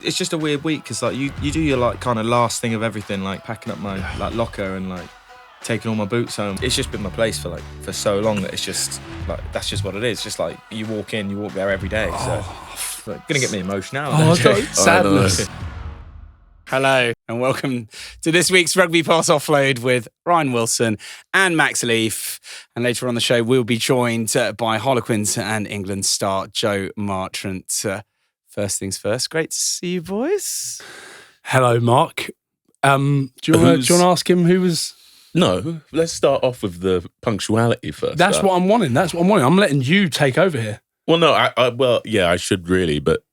It's just a weird week because like you do your like kind of last thing of everything, like packing up my like locker and like taking all my boots home. It's just been my place for so long that it's just like that's just what it is. Just like you walk there every day. So it's like, gonna get me emotional. Sadness. Hello and welcome to this week's Rugby Pass Offload with Ryan Wilson and Max Leaf. And later on the show, we'll be joined by Harlequins and England star Joe Marchant. First things first, great to see you boys. Hello, Mark. Do you want to ask him who was... No, let's start off with the punctuality first. That's what I'm wanting. I'm letting you take over here. Well, no, I should really, but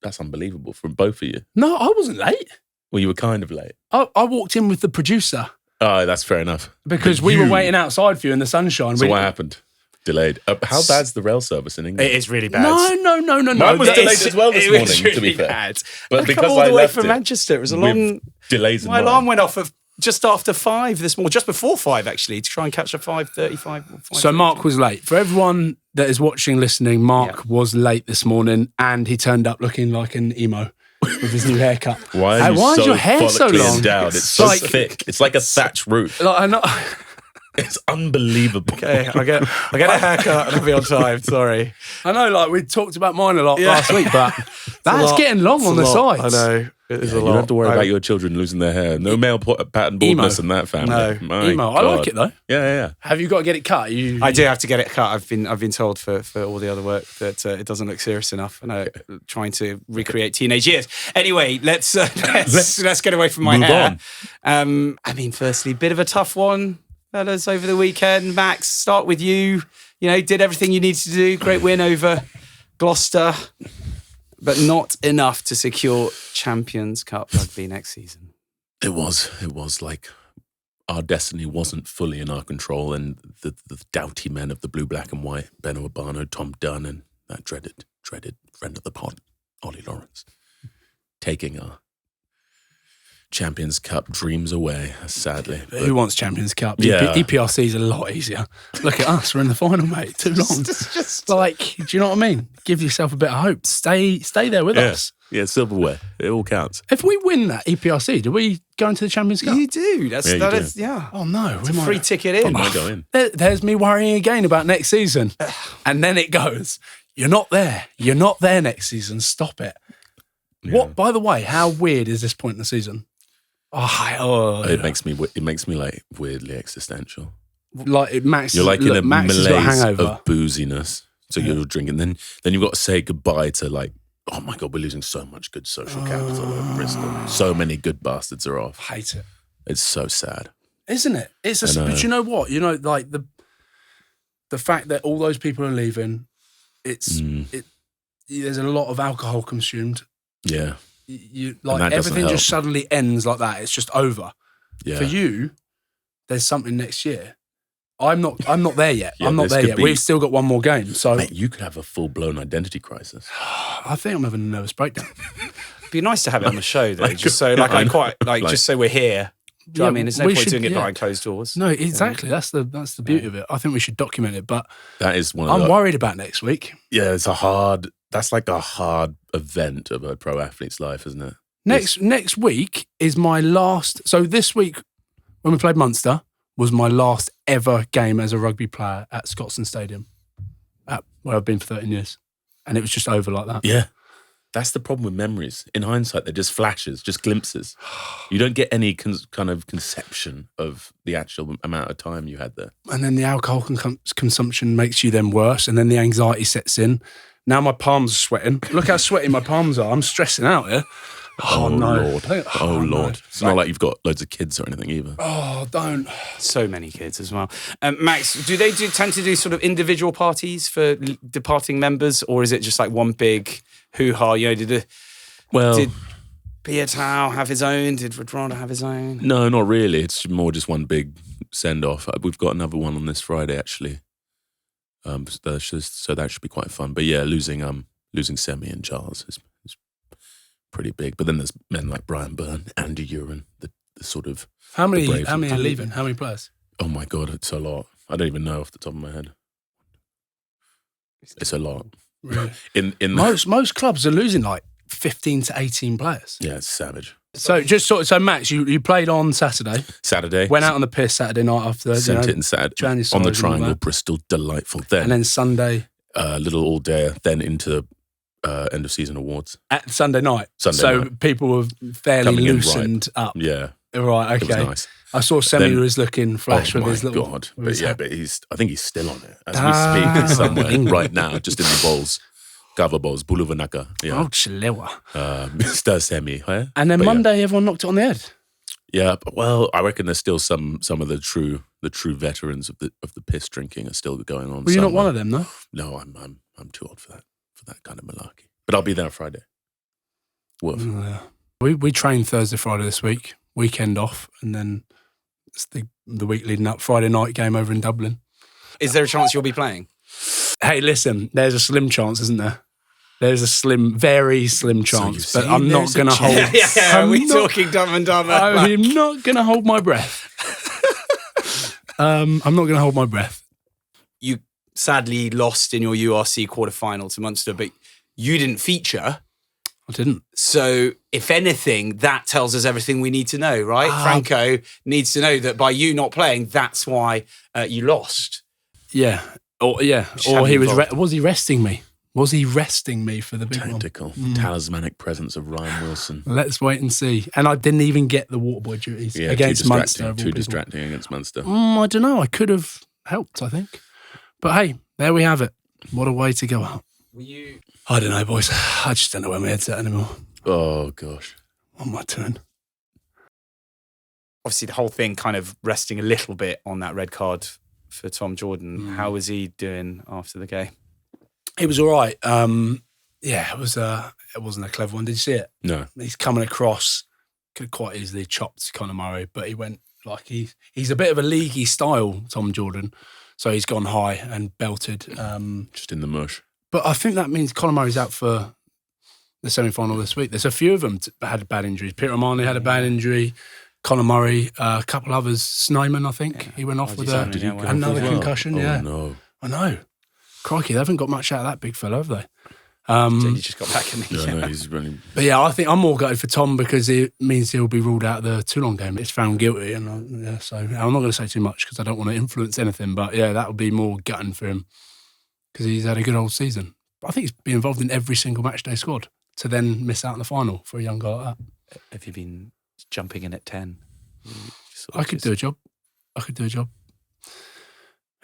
that's unbelievable from both of you. No, I wasn't late. Well, you were kind of late. I walked in with the producer. Oh, that's fair enough. Because we were waiting outside for you in the sunshine. So what happened? Delayed. How bad's the rail service in England? It is really bad. No. Mine was delayed as well this morning, really to be fair. Bad. But because all the way from Manchester. It was a long... Delays in my alarm went off of just after 5 this morning, just before 5 actually, to try and catch a 5:35. So Mark was late. For everyone that is watching, listening, Mark was late this morning and he turned up looking like an emo with his new haircut. Why is your hair so long? Endowed? It's so like, thick. It's like a thatch roof. Like, I know. It's unbelievable. Okay, I get a haircut and I'll be on time. Sorry. I know, like we talked about mine a lot last week, but that's getting long on the sides. I know. It is a lot. You don't have to worry about your children losing their hair. No male pattern baldness in that family. No. Emo. I like it though. Yeah. Have you got to get it cut? I do have to get it cut. I've been told for all the other work that it doesn't look serious enough, and I'm trying to recreate teenage years. Anyway, let's get away from my hair. On. Firstly, bit of a tough one, fellas, over the weekend. Max, start with you. You know, did everything you needed to do. Great win over Gloucester, but not enough to secure Champions Cup rugby next season. It was like our destiny wasn't fully in our control, and the doughty men of the blue, black and white, Benno Urbano, Tom Dunn, and that dreaded friend of the pod, Ollie Lawrence, taking our Champions Cup dreams away, sadly. Who wants Champions Cup? Yeah. EPRC is a lot easier. Look at us, we're in the final, mate. Too long. Just like, do you know what I mean? Give yourself a bit of hope. Stay there with us. Yeah, silverware. It all counts. If we win that EPRC, do we go into the Champions Cup? You do. That is. Oh no, it's a free ticket in. I might go in. There's me worrying again about next season, and then it goes. You're not there. You're not there next season. Stop it. Yeah. What? By the way, how weird is this point in the season? It makes me like weirdly existential. Like Max, you're like in a malaise hangover of booziness. So you're drinking, then you've got to say goodbye to like, oh my God, we're losing so much good social capital at Bristol. So many good bastards are off. I hate it. It's so sad, isn't it? But you know what? You know, like the fact that all those people are leaving. There's a lot of alcohol consumed. Yeah. You like everything just suddenly ends like that. It's just over. Yeah. For you, there's something next year. I'm not there yet. Yeah, I'm not there yet. We've still got one more game. So mate, you could have a full-blown identity crisis. I think I'm having a nervous breakdown. It'd be nice to have it on the show though. Just so just so we're here. Do you know what I mean? There's no point doing it behind closed doors. No, exactly. That's the beauty of it. I think we should document it. But that is one. I'm worried about next week. Yeah, that's like a hard event of a pro athlete's life, isn't it? Next week is my last. So this week, when we played Munster, was my last ever game as a rugby player at Scotstoun Stadium, where I've been for 13 years, and it was just over like that. Yeah, that's the problem with memories. In hindsight, they're just flashes, just glimpses. You don't get any kind of conception of the actual amount of time you had there. And then the alcohol consumption makes you then worse, and then the anxiety sets in. Now my palms are sweating. Look how sweaty my palms are. I'm stressing out here. Oh no. Lord. Oh Lord. It's not like you've got loads of kids or anything either. Oh, don't. So many kids as well. Max, do they tend to do sort of individual parties for departing members, or is it just like one big hoo-ha? You know, did Pietau have his own? Did Rodrada have his own? No, not really. It's more just one big send-off. We've got another one on this Friday, actually. So that should be quite fun. But yeah, losing Semi and Charles is pretty big. But then there's men like Brian Byrne, Andy Uren, the sort of... How many are leaving? How many players? Oh my God, it's a lot. I don't even know off the top of my head. It's a lot. Really? In most clubs are losing like 15 to 18 players. Yeah, it's savage. So Max, you played on Saturday. Saturday. Went out on the piss Saturday night after. Sent it and sat on the triangle, Bristol, delightful. And then Sunday. Little all day, then into end of season awards. At Sunday night. Sunday night. People were fairly Coming in loosened up. Yeah. Right, okay. It was nice. I saw Semi was looking flash with his little... God. But I think he's still on it as we speak somewhere right now, just in the bowls. Cover bowls, Buluvanaka. Yeah. Oh, chilewa. Mr. Semi. Yeah? And then Monday, everyone knocked it on the head. Yeah, well, I reckon there's still some of the true veterans of the piss drinking are still going on. Well, you're not one of them, though. No, I'm too old for that kind of malarkey. But I'll be there Friday. Woof. Yeah. We trained Thursday, Friday this week, weekend off, and then it's the week leading up, Friday night game over in Dublin. Is there a chance you'll be playing? Hey, listen, there's a slim chance, isn't there? There's a very slim chance, but I'm not going to hold... Are we talking dumb and dumber? I'm not going to hold my breath. I'm not going to hold my breath. You sadly lost in your URC quarterfinal to Munster, but you didn't feature. I didn't. So, if anything, that tells us everything we need to know, right? Franco needs to know that by you not playing, that's why you lost. Yeah. Or he was he resting me? Was he resting me for the big tactical, talismanic presence of Ryan Wilson? Let's wait and see. And I didn't even get the waterboy duties against Munster. Too distracting against Munster. I don't know. I could have helped, I think. But hey, there we have it. What a way to go out. I don't know, boys. I just don't know where my head's at anymore. Oh, gosh. On my turn. Obviously, the whole thing kind of resting a little bit on that red card for Tom Jordan. How was he doing after the game? He was all right. It wasn't a clever one. Did you see it? No. He's coming across, could quite easily chopped Conor Murray, but he went like he's a bit of a leaguey style, Tom Jordan. So he's gone high and belted. Just in the mush. But I think that means Conor Murray's out for the semi-final this week. There's a few of them had bad injuries. Peter O'Mahony had a bad injury. Conor Murray, a couple others. Snyman, I think. He went off with another concussion. Oh, no. I know. Crikey, they haven't got much out of that big fella, have they? He just got back in the No, he's really... But yeah, I think I'm more gutted for Tom because it means he'll be ruled out of the Toulon game. It's found guilty, and so I'm not going to say too much because I don't want to influence anything. But yeah, that would be more gutting for him because he's had a good old season. But I think he's been involved in every single matchday squad to then miss out in the final for a young guy like that. Have you been jumping in at 10? I could do a job.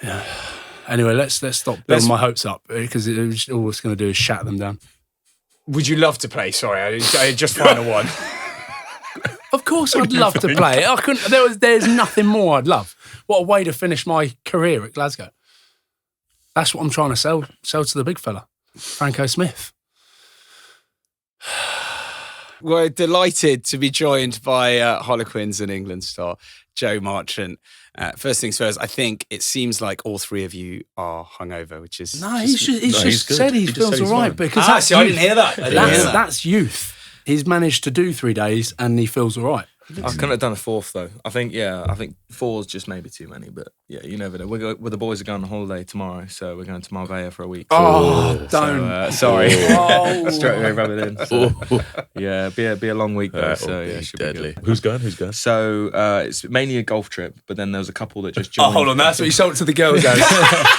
Yeah. Anyway, let's stop building my hopes up because all it's going to do is shut them down. Would you love to play? Sorry, I just final one. Of course, I'd love to play. I couldn't. There's nothing more I'd love. What a way to finish my career at Glasgow. That's what I'm trying to sell to the big fella, Franco Smith. We're delighted to be joined by Harlequins and England star Joe Marchant. First things first, I think it seems like all three of you are hungover, which is... No, he's just said he feels all right. Because I didn't hear that. That's youth. He's managed to do 3 days and he feels all right. I couldn't have done a fourth though. I think 4's just maybe too many, but yeah, you never know. The boys are going on holiday tomorrow, so we're going to Marbella for a week. Don't. Sorry. Straight away rub it in. Yeah, be a long week though, so yeah, should deadly. be good. Who's going? So it's mainly a golf trip, but then there was a couple that just joined. Oh, hold on, that's what you sold it to the girls, guys.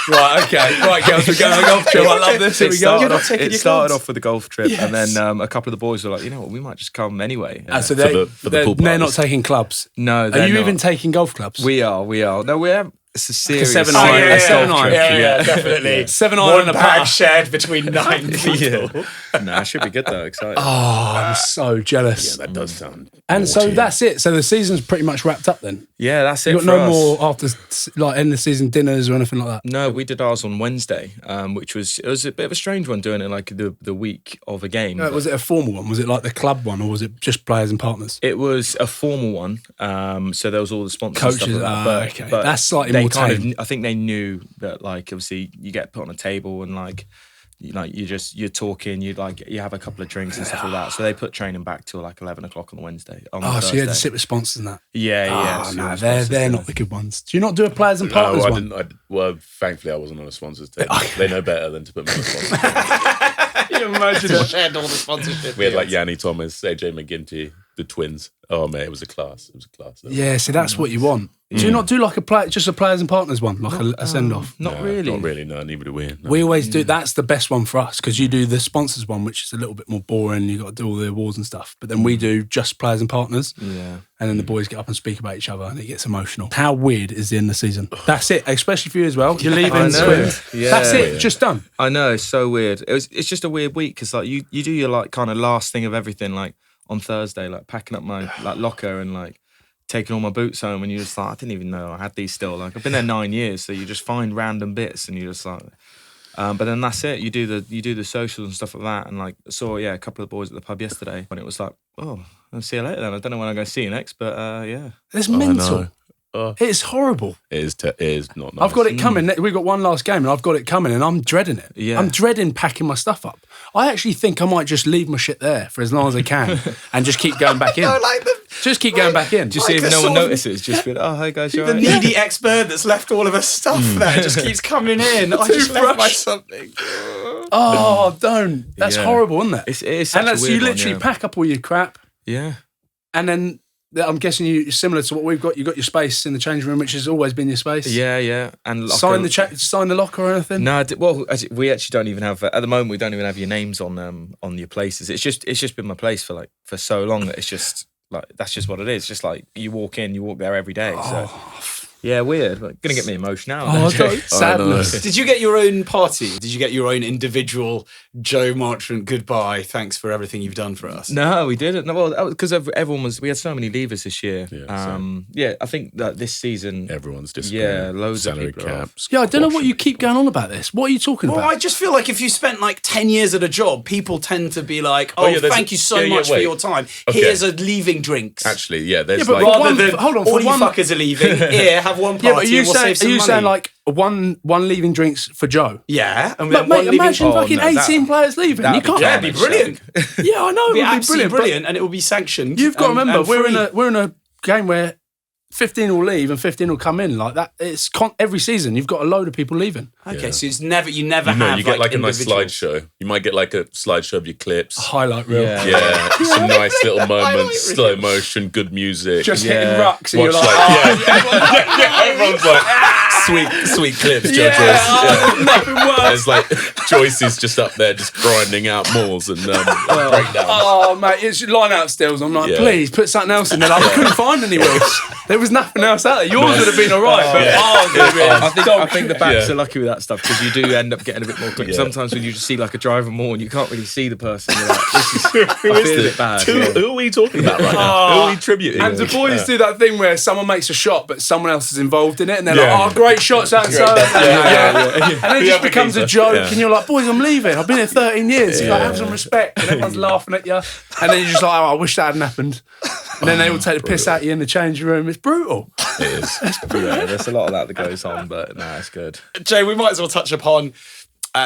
Right, okay. Right, girls, we're going on a golf trip. I love this. Here we go. It started off with a golf trip, and then a couple of the boys were like, you know what, we might just come anyway. So for the pool they're not taking clubs. No, are you even taking golf clubs? We are. No, we're. It's a serious. 7 golf iron. trip. Yeah, definitely. 7 iron and a par. shared between 9 people. No, it should be good though. Excited. Oh, I'm so jealous. Yeah, that does sound... And so that's it. So the season's pretty much wrapped up then? Yeah, that's it. You got no more after end of season dinners or anything like that? No, we did ours on Wednesday, which was a bit of a strange one doing it like the week of a game. Was it a formal one? Was it like the club one or was it just players and partners? It was a formal one. So there was all the sponsors coaches, and stuff like that. But that's slightly more tame. I think they knew that like obviously you get put on a table and like you're talking, you have a couple of drinks and stuff like that. So they put training back till like 11 o'clock on the Wednesday. On the so you had to Thursday. sit with sponsors and that. Yeah. Oh, so no, sponsors they're not the good ones. Do you not do a players and partners No, I one? didn't. Well, thankfully, I wasn't on a sponsors table. They know better than to put me on a sponsors table. You imagine it. Shared all the sponsorship. We had like Yanni Thomas, AJ McGinty, the Twins. Oh man, it was a class. Yeah, see, that's what you want. Do you not do like just a players and partners one, like a send off? Not really. Not really. No, neither do we. No. We always do. That's the best one for us because you do the sponsors one, which is a little bit more boring. You got to do all the awards and stuff. But then we do just players and partners. Yeah. And then the boys get up and speak about each other, and it gets emotional. How weird is the end of the season? That's it, especially for you as well. You're leaving. Yeah. That's it. Just done. I know, it's so weird. It's just a weird week because like you do your like kind of last thing of everything like on Thursday, like packing up my like locker and like taking all my boots home, and you just like I didn't even know I had these still. Like I've been there 9 years, so you just find random bits and you just like. But then that's it. You do the socials and stuff like that, and like I saw a couple of the boys at the pub yesterday, when it was like, oh, I'll see you later then. I don't know when I'm going to see you next, but yeah. It's mental. It's horrible. It is not nice. I've got it coming. We've got one last game and I've got it coming and I'm dreading it. Yeah. I'm dreading packing my stuff up. I actually think I might just leave my shit there for as long as I can and just keep going back in. Just keep going back in. Just see if no one notices. Just be like, oh, hey guys, you're The right. needy expert that's left all of her stuff there just keeps coming in. I just left my something. Oh, don't. That's horrible, isn't it? It is such and that's a weird you literally one, pack up all your crap yeah. and then I'm guessing you similar to what we've got. You got your space in the changing room, which has always been your space. Yeah. And like sign the locker or anything. No, we actually don't even have. At the moment, we don't even have your names on your places. It's just been my place for so long that it's just like that's just what it is. Just like you walk there every day. So yeah, weird. But gonna get me emotional. Sadness. Did you get your own party? Did you get your own individual Joe Marchant goodbye? Thanks for everything you've done for us. No, we didn't. No, well, because everyone was. We had so many leavers this year. Yeah, I think that this season everyone's disappearing. Yeah, loads salary of people are off. caps. Yeah, I don't know what you keep going on about this. What are you talking Well, about? I just feel like if you spent like 10 years at a job, people tend to be like, thank you so much for your time. Okay. Here's a leaving drinks. Actually, yeah, there's but like Rather than hold on, for all you one- fuckers are leaving, here, have one party Yeah, but and we'll save some money. saying like one leaving drinks for Joe? Yeah, and But one mate, leaving... imagine fucking no, 18 players leaving. You can't. Yeah, it'd be brilliant. Yeah, I know. It'd be It would be absolutely brilliant. brilliant, and it will be sanctioned. You've got to remember, and we're in a game where 15 will leave and 15 will come in like that. It's every season. You've got a load of people leaving. Okay, so it's never you have you get like a nice individual- slideshow. You might get like a slideshow of your clips. Highlight reel. Yeah, some nice little moments, slow motion, good music. Just hitting rucks and Watch you're like, everyone's like sweet clips. Joe Joyce. nothing worse. There's like Joyce is just up there, just grinding out mauls and breakdowns. Oh, mate, it's line out stills. I'm like, Yeah. please put something else in there. Like, I couldn't find any wheels. There was nothing else out there. Yours would have been all right, but ours would have been. I think the backs are lucky with that stuff because you do end up getting a bit more clips. Yeah. Sometimes when you just see like a driver more and you can't really see the person, you're like, I feel a bit bad. Who are we talking about right now? Who are we tributing? And the boys do that thing where someone makes a shot, but someone else is involved in it, and they're Yeah. like, "Oh, great shot, so and so." And then it just becomes a joke, Yeah. and you're like, "Boys, I'm leaving. I've been here 13 years. You like, have some respect." And everyone's laughing at you, and then you're just like, "Oh, I wish that hadn't happened." And then they all take the piss out of you in the changing room. It's brutal. It is. Yeah, there's a lot of that goes on, but no, it's good. Jay, we might as well touch upon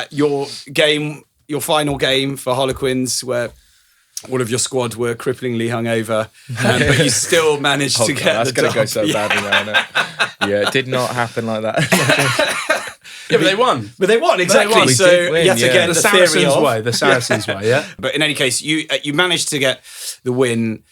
your final game for Harlequins, where all of your squad were cripplingly hungover, but you still managed to get That's the going to go dub. so badly now, isn't it? Yeah, it did not happen like that. Yeah, but they won. But they won, exactly. won. We So did win, yet yeah. again, The the theory Saracens of... way. The Saracens way. Yeah. But in any case, you managed to get the win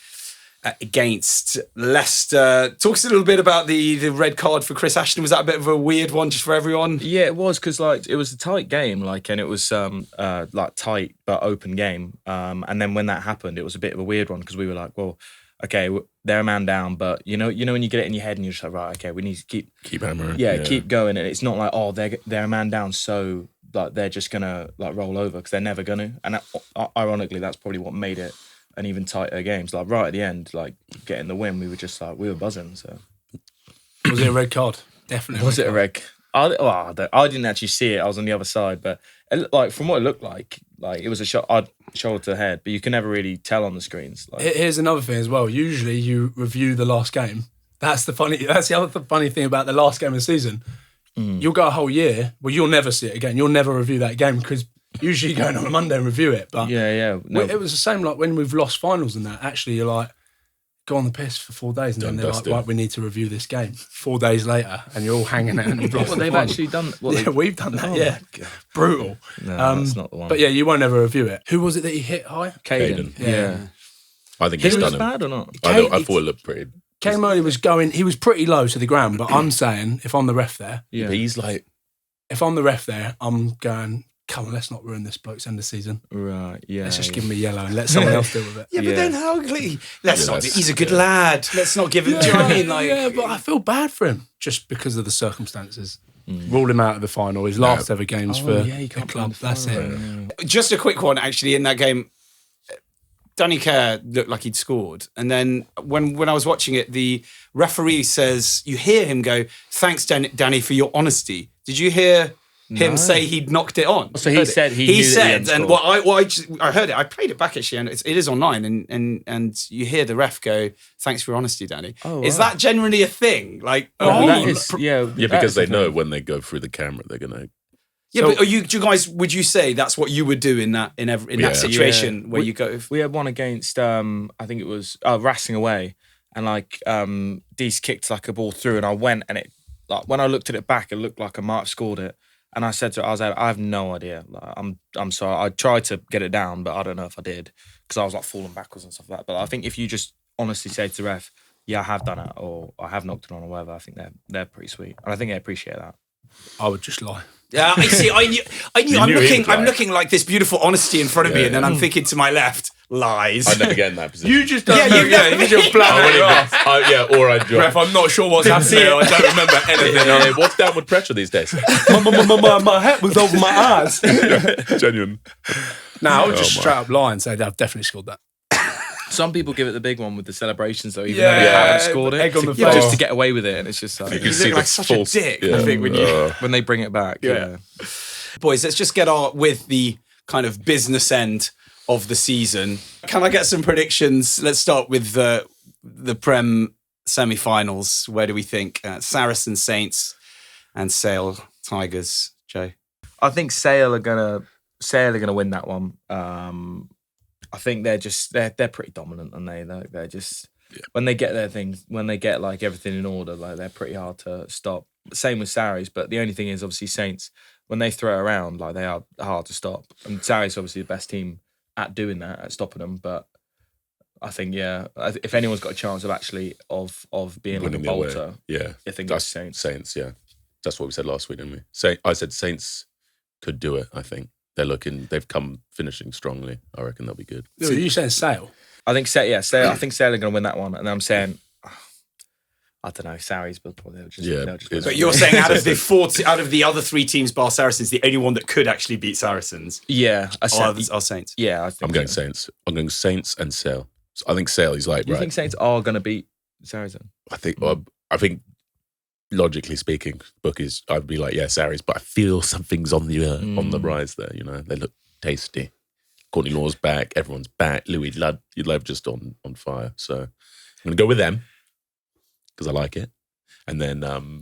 against Leicester. Talk us a little bit about the red card for Chris Ashton. Was that a bit of a weird one just for everyone? Yeah, it was because like it was a tight game, and it was like tight but open game. And then when that happened, it was a bit of a weird one because we were like, well, okay, they're a man down, but you know when you get it in your head and you're just like, right, okay, we need to keep hammering. keep going, and it's not like they're a man down, so like they're just gonna like roll over because they're never gonna. And ironically, that's probably what made it an even tighter game. So like right at the end, like getting the win, we were buzzing. So Was it a red card? Definitely. was it a red? I didn't actually see it. I was on the other side, but like from what it looked like it was a shot, shoulder to the head, but you can never really tell on the screens. Like, Here's another thing as well. Usually you review the last game. That's the other funny thing about the last game of the season. You'll go a whole year, well, you'll never see it again. You'll never review that game because Usually you go in on a Monday and review it, but Yeah. No. it was the same like when we've lost finals and that. Actually, you're like, go on the piss for 4 days and then they're like, right, we need to review this game. 4 days later and you're all hanging out and you've lost Well, the they've final. actually done. We've done that, God. Brutal. No, that's not the one. But yeah, you won't ever review it. Who was it that he hit high? Caden. Yeah. I think He he's was done it. bad or not? I thought it looked pretty. Came early was going, he was pretty low to the ground, but I'm saying, if I'm the ref there, Yeah. But he's like, I'm going, come on, let's not ruin this bloke's end of season. Right. Yeah. Let's just give him a yellow and let someone else deal with it. Yeah, but Yeah. then how ugly. Let's Yeah, not. that's- He's a good lad. Let's not give him. Do you know what I mean? Like, yeah, but I feel bad for him just because of the circumstances. Rule him out of the final. His last ever games for yeah, you the can't club. play in the That's final, it. just a quick one, actually, in that game. Danny Kerr looked like he'd scored. And then when I was watching it, the referee says, you hear him go, thanks, Danny, for your honesty. Did you hear him say he'd knocked it on? So he Heard it. said he He knew that he said, hadn't and scored. I heard it. I played it back actually, and it is online. And you hear the ref go, thanks for your honesty, Danny. Oh, is wow. that generally a thing? Like, That is, yeah. yeah, because they know when they go through the camera, they're going to. yeah, So- but do you guys? Would you say that's what you would do in that Yeah. situation where you go? We had one against I think it was Racing away, and like Dees kicked like a ball through, and I went and it like when I looked at it back, it looked like I might have scored it, and I said to her, I was like, I have no idea. Like, I'm sorry. I tried to get it down, but I don't know if I did because I was like falling backwards and stuff like that. But I think if you just honestly say to the ref, yeah, I have done it, or I have knocked it on, or whatever, I think they're pretty sweet, and I think they appreciate that. I would just lie. Yeah, I see. I knew. You I'm knew he looking. would I'm lie. looking like this beautiful honesty in front of me, Yeah. and then I'm thinking to my left, lies. I never get in that position. You just don't Yeah, know. you know. Because you're I blabbering wouldn't off. get- or I drop. Ref, I'm not sure what's happening. I don't remember anything. What's downward pressure these days? my head was over my eyes. Genuine. No, I would just my. straight up lie and say I've definitely scored that. Some people give it the big one with the celebrations, though, even Yeah. though they haven't scored it, Egg on the just face. to get away with it, and it's just like You can look see like the such a false dick, I yeah. think, when you- when they bring it back. Yeah. Boys, let's just get on with the kind of business end of the season. Can I get some predictions? Let's start with the Prem semi-finals. Where do we think? Saracen Saints and Sale Tigers, Joe? I think Sale are gonna win that one. I think they're pretty dominant, and they're just when they get their things, when they get like everything in order, like they're pretty hard to stop. Same with Sarries, but the only thing is obviously Saints, when they throw it around, like they are hard to stop. And Sarries obviously the best team at doing that, at stopping them. But I think if anyone's got a chance of actually of being like a Winning their way. bolter, Yeah. I think That's it's Saints. Saints, yeah. That's what we said last week, didn't we? I said Saints could do it, I think. They've come finishing strongly. I reckon they'll be good. So you saying Sale? I think Sale are going to win that one, and I'm saying, I don't know, Sarries, but they'll just Yeah, they'll just it's- But you're saying out of the other three teams, bar Saracens, the only one that could actually beat Saracens are Saints. Yeah, I think I'm going so. Saints. I'm going Saints and Sale. So I think Sale is like, You right. think Saints are going to beat Saracen? I think logically speaking, bookies, I'd be like, yeah, Sarries, but I feel something's on the rise there, you know. They look tasty. Courtney Law's back, everyone's back. Louis Love just on fire. So I'm going to go with them because I like it. And then,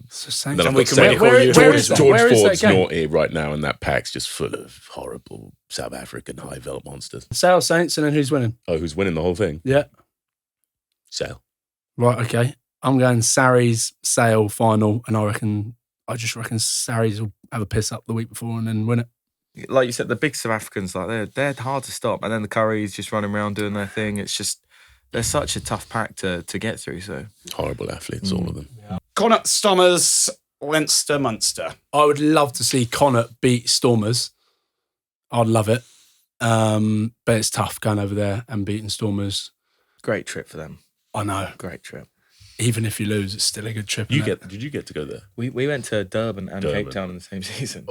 So Saints. then I've we got can Sale. really call you where is that? George Where is that Ford's game? naughty right now, and that pack's just full of horrible South African high veld monsters. Sale Saints, and then who's winning? Oh, who's winning the whole thing? Yeah. Sale. Right, okay. I'm going Sarries, Sale final, and I just reckon Sarries will have a piss up the week before and then win it. Like you said, the big South Africans, like they're hard to stop, and then the Currys just running around doing their thing. It's just they're such a tough pack to get through. So Horrible athletes, all of them. Connacht Stormers, Leinster Munster. I would love to see Connacht beat Stormers. I'd love it. But it's tough going over there and beating Stormers. great trip for them. I know. Great trip. Even if you lose, it's still a good trip. isn't it? Did you get to go there? We went to Durban and Durban. Cape Town in the same season.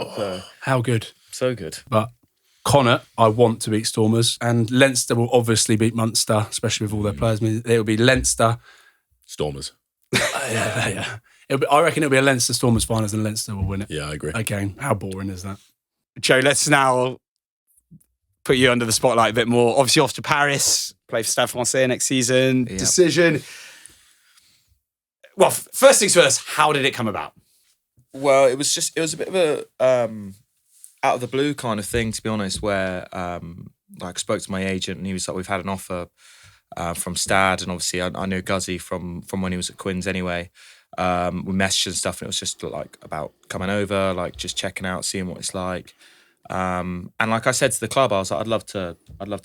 How good. So good. But Connacht, I want to beat Stormers. And Leinster will obviously beat Munster, especially with all their players. It'll be Leinster. Stormers. Yeah. I reckon it'll be a Leinster Stormers finals and Leinster will win it. Yeah, I agree. Again, how boring is that? Joe, let's now put you under the spotlight a bit more. Obviously off to Paris, play for Stade Francais next season. Yep. Decision. Well, first things first, how did it come about? Well, it was a bit of a out of the blue kind of thing, to be honest, where like I spoke to my agent and he was like, we've had an offer from Stade, and obviously I knew Guzzy from when he was at Quins anyway. We messaged and stuff, and it was just like about coming over, like just checking out, seeing what it's like. And like I said to the club, I was like, I'd love to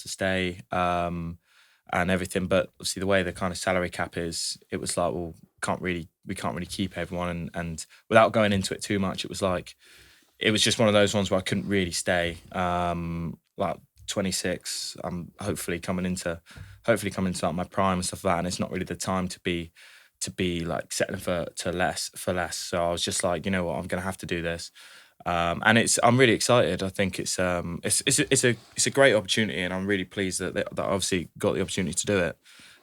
stay and everything, but obviously the way the kind of salary cap is, it was like, well, we can't really keep everyone, and without going into it too much, it was just one of those ones where I couldn't really stay. Like 26, I'm hopefully coming into like my prime and stuff like that, and it's not really the time to be like settling for less. So I was just like, you know what, I'm gonna have to do this. And I'm really excited. I think it's a great opportunity, and I'm really pleased that I obviously got the opportunity to do it.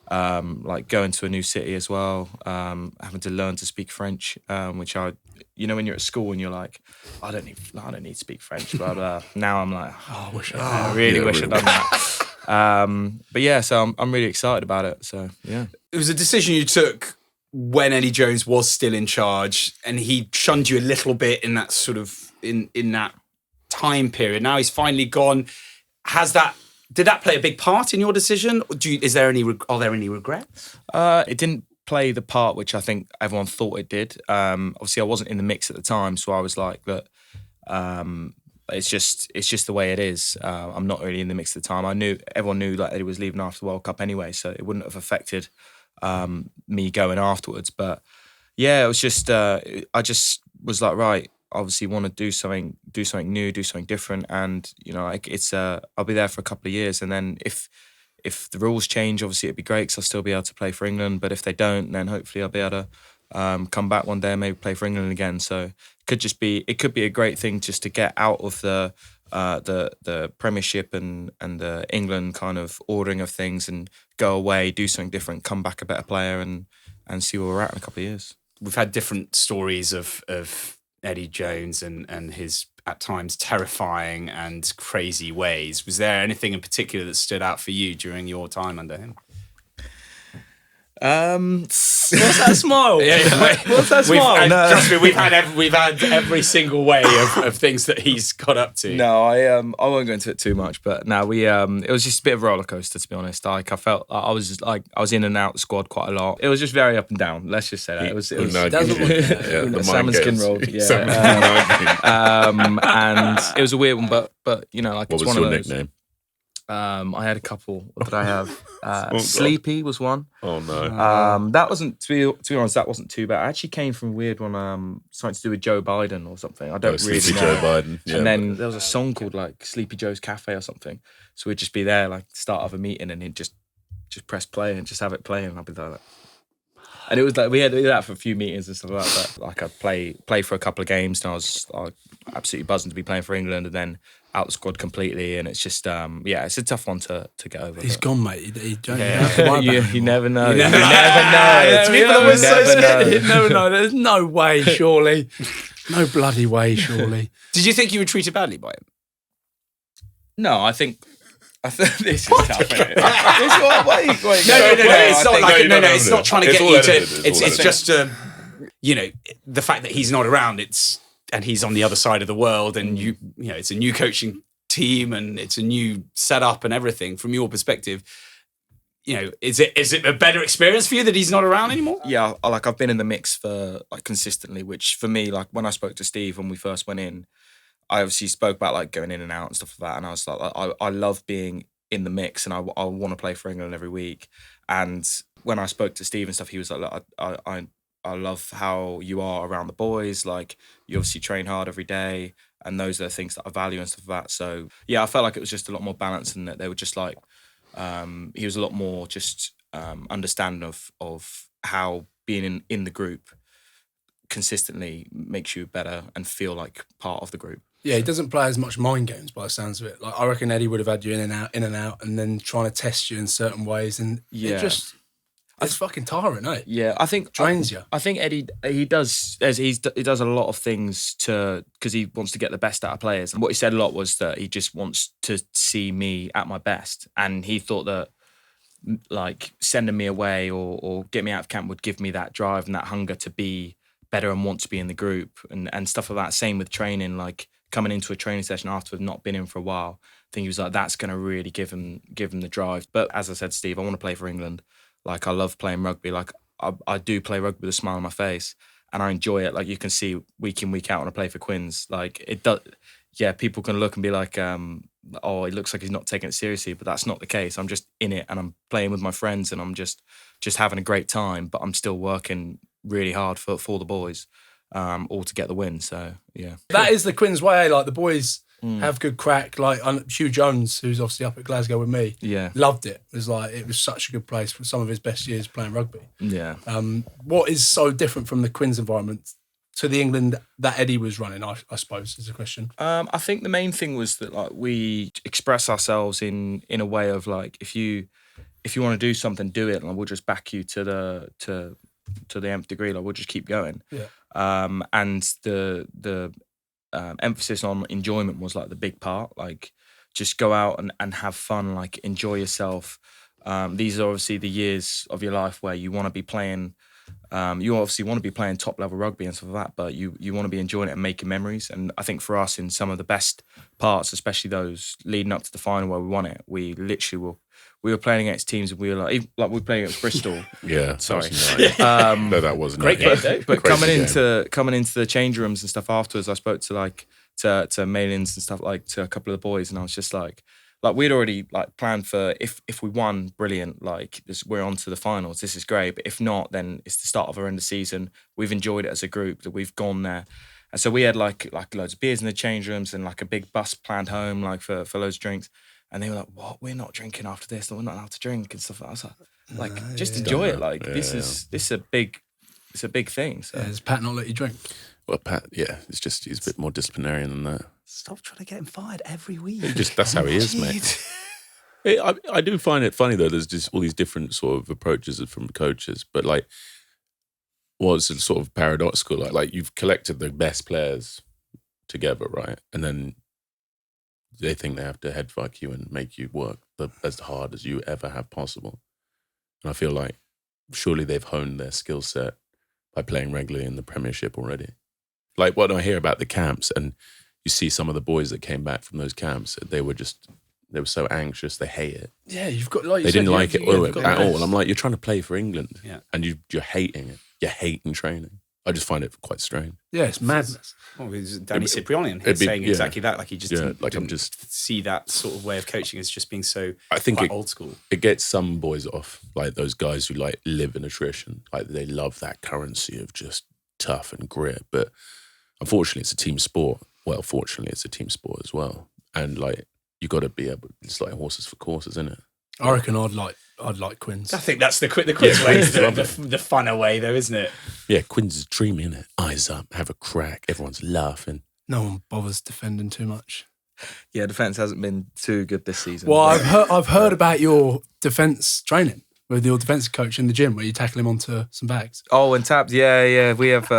Like going to a new city as well, having to learn to speak French, which when you're at school and you're like, I don't need to speak French, blah blah. Now I'm like, I wish I really wish I'd done that. But yeah, so I'm really excited about it. So yeah, it was a decision you took when Eddie Jones was still in charge, and he shunned you a little bit in that sort of in that time period. Now he's finally gone. Did that play a big part in your decision? Are there any regrets? It didn't play the part which I think everyone thought it did. Obviously, I wasn't in the mix at the time, so I was like, "Look, it's just the way it is." I'm not really in the mix at the time. Everyone knew like he was leaving after the World Cup anyway, so it wouldn't have affected me going afterwards. But yeah, it was just I just was like, right, obviously want to do something new, do something different, and it's I'll be there for a couple of years, and then if the rules change, obviously it'd be great because I'll still be able to play for England. But if they don't, then hopefully I'll be able to come back one day and maybe play for England again. So it could be a great thing just to get out of the Premiership and the England kind of ordering of things and go away, do something different, come back a better player, and see where we're at in a couple of years. We've had different stories of Eddie Jones and his at times terrifying and crazy ways. Was there anything in particular that stood out for you during your time under him? What's that smile? What's that smile? Trust me, we've had every single way of things that he's got up to. No, I won't go into it too much, but no, it was just a bit of a roller coaster, to be honest. Like I felt I was in and out the squad quite a lot. It was just very up and down. Let's just say that it was the salmon skin roll. And it was a weird one, but like what it's was one your of those. nickname? I had a couple. What did I have? Sleepy was one. Oh no. That wasn't, to be honest, that wasn't too bad. I actually came from a weird one, something to do with Joe Biden or something. I don't really Sleepy know. Joe Biden. Yeah, and then there was a song called like Sleepy Joe's Cafe or something. So we'd just be there like start of a meeting, and he'd just press play and just have it playing, and I'd be like. And it was like we had that for a few meetings and stuff like that. Like I play for a couple of games, and I was absolutely buzzing to be playing for England, and then out the squad completely. And it's just it's a tough one to get over. He's gone, mate. You don't have to worry about him. You never know. You never know. People are so scared. No, there's no way, surely. No bloody way, surely. Did you think you were treated badly by him? No, I think this is tough. Isn't it? No. It's not trying to get you to. It's just the fact that he's not around. And he's on the other side of the world, and it's a new coaching team, and it's a new setup and everything. From your perspective, is it a better experience for you that he's not around anymore? Yeah, I've been in the mix for consistently, which for me, like when I spoke to Steve when we first went in, I obviously spoke about like going in and out and stuff like that, and I was like, I love being in the mix, and I want to play for England every week. And when I spoke to Steve and stuff, he was like, look, I love how you are around the boys. Like you obviously train hard every day, and those are the things that I value and stuff like that. So yeah, I felt like it was just a lot more balanced, and that they were just like he was a lot more just understanding of how being in the group consistently makes you better and feel like part of the group. Yeah, he doesn't play as much mind games by the sounds of it. Like I reckon Eddie would have had you in and out, and then trying to test you in certain ways, and it's fucking tiring, eh? Yeah, I think drains you. I think Eddie he does a lot of things because he wants to get the best out of players. And what he said a lot was that he just wants to see me at my best, and he thought that like sending me away or get me out of camp would give me that drive and that hunger to be better and want to be in the group and stuff like that. Same with training, like coming into a training session after we've not been in for a while, I think he was like, that's going to really give him the drive. But as I said, Steve, I want to play for England. Like, I love playing rugby. Like, I do play rugby with a smile on my face, and I enjoy it. Like, you can see week in, week out when I play for Quins. Like, it does. Yeah, people can look and be like, oh, it looks like he's not taking it seriously, but that's not the case. I'm just in it, and I'm playing with my friends, and I'm just having a great time, but I'm still working really hard for the boys, all to get the win. So, yeah. That is the Quins way. Like, the boys have good crack. Like, Hugh Jones, who's obviously up at Glasgow with me, loved it. It was such a good place for some of his best years playing rugby. Yeah. What is so different from the Quins environment to the England that Eddie was running, I suppose, is the question. I think the main thing was that, like, we express ourselves in a way of, like, if you want to do something, do it, and we'll just back you to the nth degree. Like, we'll just keep going. Yeah. And the emphasis on enjoyment was, like, the big part. Like, just go out and have fun. Like, enjoy yourself. These are obviously the years of your life where you want to be playing. You obviously want to be playing top level rugby and stuff like that, but you want to be enjoying it and making memories. And I think for us, in some of the best parts, especially those leading up to the final where we won it, we literally we were playing against teams and we were like we were playing against Bristol. Yeah, sorry. No, that wasn't great game, though. But coming into the change rooms and stuff afterwards, I spoke to to mail-ins and stuff, like, to a couple of the boys, and I was just like we'd already, like, planned for if we won, brilliant, like, we're on to the finals, this is great, but if not, then it's the start of our end of season. We've enjoyed it as a group, that we've gone there. And so we had like loads of beers in the change rooms and, like, a big bus planned home, like, for loads of drinks. And they were like, what, we're not drinking after this, we're not allowed to drink and stuff. I was like, just enjoy it. Like, this is a big thing. So. Yeah, does Pat not let you drink? Well, Pat, he's a bit more disciplinarian than that. Stop trying to get him fired every week. That's how he is, mate. I do find it funny, though. There's just all these different sort of approaches from coaches, but, like, what's sort of paradoxical? Like you've collected the best players together, right? And then they think they have to headfuck you and make you work as hard as you ever have possible. And I feel like surely they've honed their skill set by playing regularly in the Premiership already. Like, when I hear about the camps and you see some of the boys that came back from those camps, they were so anxious, they hate it. Yeah, you've got, like, they didn't like it at all. I'm like, you're trying to play for England, and you're hating it. You're hating training. I just find it quite strange. Yeah, it's madness. Well, it's Danny Cipriani saying exactly that. Like, he just didn't see that sort of way of coaching as just being so, I think, old school. It gets some boys off, like those guys who, like, live in attrition. Like, they love that currency of just tough and grit. But unfortunately, it's a team sport. Well, fortunately, it's a team sport as well. And, like, you got to be able. It's like horses for courses, isn't it? I reckon I'd like Quins. I think that's the Quins way, the funner way, though, isn't it? Yeah, Quins is dreamy, isn't it? Eyes up, have a crack, everyone's laughing. No one bothers defending too much. Yeah, defence hasn't been too good this season. Well, I've heard about your defence training with your defensive coach in the gym, where you tackle him onto some bags. Oh, and Tabs, yeah, we have.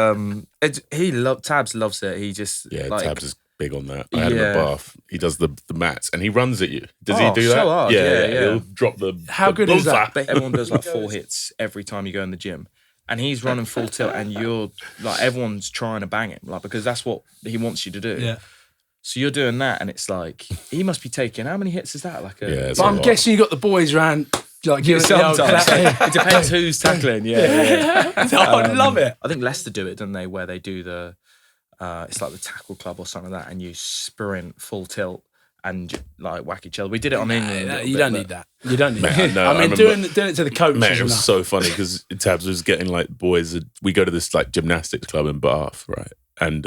Tabs loves it. He just Tabs is big on that. I had him at Bath. He does the mats and he runs at you. Does he do that? So hard. Yeah. He'll drop the. How good is that? Everyone does like 4 hits every time you go in the gym, and he's running full tilt, and you're like, everyone's trying to bang him, like, because that's what he wants you to do. Yeah. So you're doing that, and it's like, he must be taking, how many hits is that? Like but I'm guessing you got the boys around. Like, sometimes it depends who's tackling. Yeah. I love it. I think Leicester do it, don't they? Where they do the, it's like the tackle club or something like that, and you sprint full tilt and, like, whack each other. We did it on England. You don't need that. You don't need that. I mean, doing it to the coach. Man, it was so funny because Tabs was getting, like, boys. We go to this, like, gymnastics club in Bath, right? And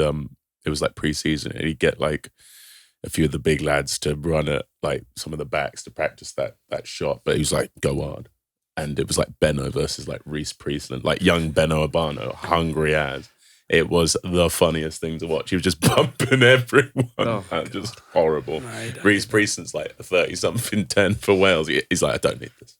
it was like pre-season, and he'd get, like, a few of the big lads to run at, like, some of the backs to practice that shot. But he was like, go hard. And it was like Benno versus, like, Reece Priestland, like young Benno Urbano, hungry as. It was the funniest thing to watch. He was just bumping everyone. Just horrible. Reece Priestland's like a 30-something 10 for Wales. He's like, I don't need this.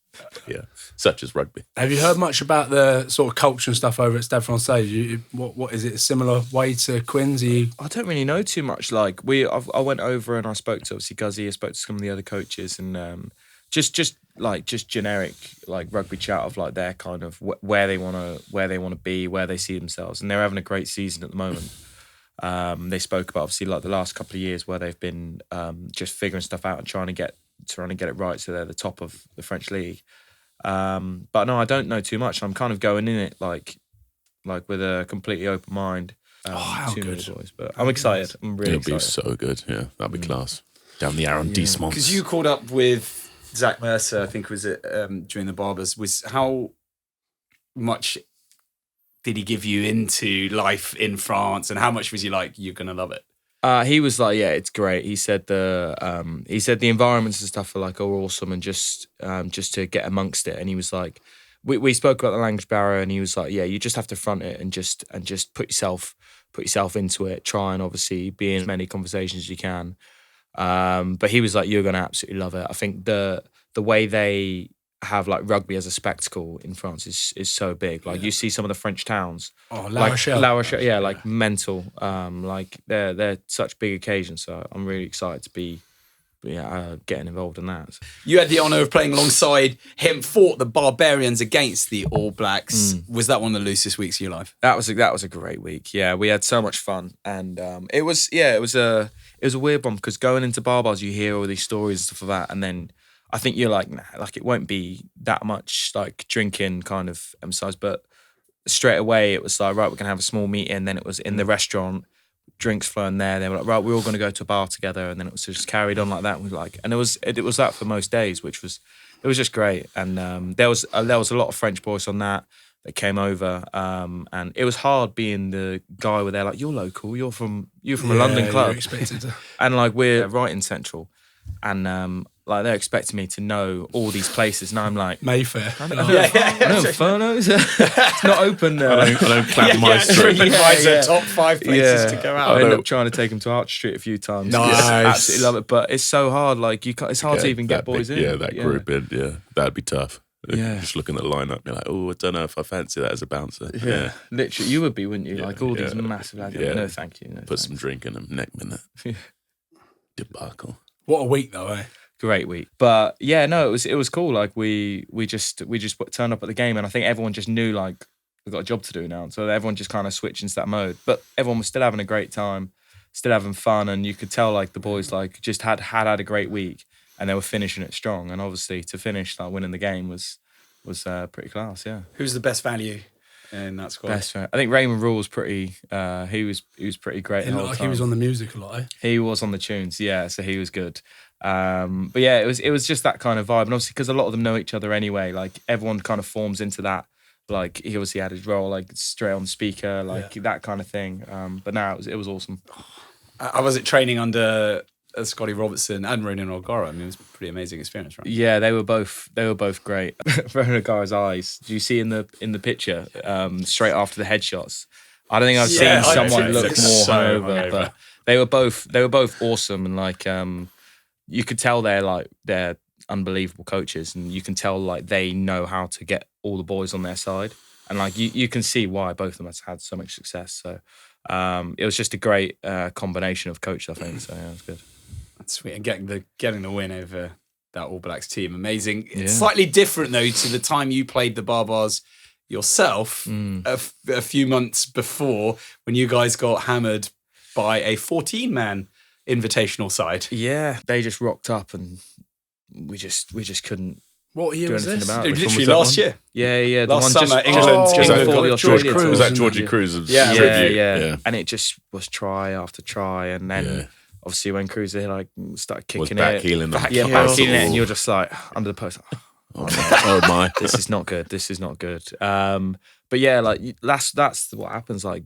Yeah, such as rugby. Have you heard much about the sort of culture and stuff over at Stade Francais? What is it, a similar way to Quins? I don't really know too much. Like, I went over and I spoke to, obviously, Guzzy. I spoke to some of the other coaches, and just generic, like, rugby chat of, like, their kind of where they want to be, where they see themselves, and they're having a great season at the moment. They spoke about obviously like the last couple of years where they've been just figuring stuff out and trying to get it right, so they're the top of the French league. But no, I don't know too much. I'm kind of going in it like with a completely open mind. how too many good. boys, but I'm excited. I'm really It'll excited. be so good. Yeah, that'd be class. Down the arrondissements. Because you called up with Zach Mercer, I think was it during the Barbers. Was how much did he give you into life in France, and how much was he like, you're gonna love it? He was like, yeah, it's great. He said the environments and stuff are like awesome, and just to get amongst it. And he was like, we spoke about the language barrier, and he was like, yeah, you just have to front it and just put yourself into it. Try and obviously be in as many conversations as you can. But he was like, you're gonna absolutely love it. I think the way they have like rugby as a spectacle in France is so big. Like you see some of the French towns, La Rochelle. yeah, like mental. Like they're such big occasions. So I'm really excited to be getting involved in that. You had the honour of playing alongside him, fought the Barbarians against the All Blacks. Was that one of the loosest weeks of your life? That was a great week. Yeah, we had so much fun, and it was a weird one because going into barbars you hear all these stories and stuff like that, and then I think you're like, nah, like it won't be that much like drinking kind of emphasised, but straight away it was like, right, we're gonna have a small meeting. And then it was in the restaurant, drinks flowing there. They were like, right, we're all gonna go to a bar together, and then it was just carried on like that. And we were like, and it was that for most days, which was just great. And there was a lot of French boys on that came over, and it was hard being the guy where they're like, you're local, you're from a London club, You're expected to. and like we're right in Central, and like they're expecting me to know all these places, and I'm like, Mayfair. I know Inferno's. It's not open. I don't clap my street. TripAdvisor, top 5 places to go out. I ended up trying to take him to Arch Street a few times. Nice. Absolutely love it, but it's so hard. Like it's hard to even get boys in. Yeah, that group in. Yeah, that'd be tough. Yeah. Just looking at the lineup, you're like, oh, I don't know if I fancy that as a bouncer. Yeah, literally, you would be, wouldn't you? Yeah, like all these yeah. massive lads. Yeah. No, thank you. No, Put thanks. some drink in them, neck minute. Yeah. Debacle. What a week though, eh? Great week, but yeah, no, it was cool. Like we just turned up at the game, and I think everyone just knew like we've got a job to do now, so everyone just kind of switched into that mode. But everyone was still having a great time, still having fun, and you could tell like the boys like just had a great week, and they were finishing it strong. And obviously to finish like winning the game was pretty class. Yeah. Who's the best value in that squad? Best friend. I think Raymond Rule was pretty. He was pretty great. It The whole looked like time. he was on the music a lot, eh? He was on the tunes, yeah. So he was good. But yeah, it was just that kind of vibe, and obviously because a lot of them know each other anyway, like everyone kind of forms into that. Like he obviously had his role, like straight on speaker, like that kind of thing. But now it was awesome. I was at training under Scotty Robertson and Ronan O'Gara. I mean, it was a pretty amazing experience, right? Yeah, they were both great. Ronan O'Gara's eyes. Do you see in the picture straight after the headshots? I don't think I've seen someone look more so hungover, hungover. but they were both awesome, and like you could tell they're unbelievable coaches, and you can tell like they know how to get all the boys on their side, and like you can see why both of them have had so much success. So it was just a great combination of coaches, I think. So yeah, it was good. That's sweet. And getting the win over that All Blacks team, amazing. Yeah. It's slightly different though to the time you played the Barbars yourself a few months before, when you guys got hammered by a 14-man invitational side. Yeah, they just rocked up, and we just couldn't What year do was anything this? about it. Literally Which one was that last one? year. Yeah, the Last one summer, just England just England before the got Australia George tour. Was that Cruz, Georgie yeah. Cruz's Yeah, tribute? Yeah. And it just was try after try, and then Yeah. obviously when Cruz like started kicking back it, heeling them. yeah, Back back heeling it, heel. and you're just like under the post. Oh my. This is not good. This is not good. But yeah, like that's what happens. Like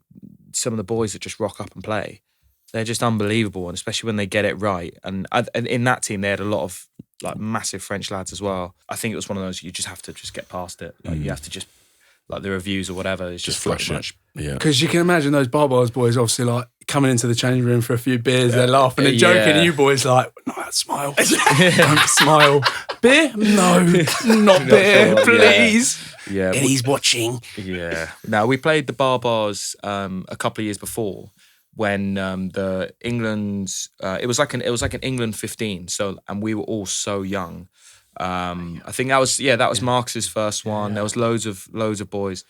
some of the boys that just rock up and play, they're just unbelievable, and especially when they get it right. And in that team, they had a lot of like massive French lads as well. I think it was one of those you just have to just get past it. Like you have to just like the reviews or whatever. It's Just just flush pretty it. much. Yeah. Because you can imagine those Barbars boys obviously like coming into the changing room for a few beers, they're laughing and joking, and you boys like, no, smile. Don't smile. Beer? No, not beer, sure, please. Yeah. He's watching. Yeah. Now we played the Barbars a couple of years before when the England's it was like an England 15. So and we were all so young. I think that was Marcus's first one. There was loads of boys,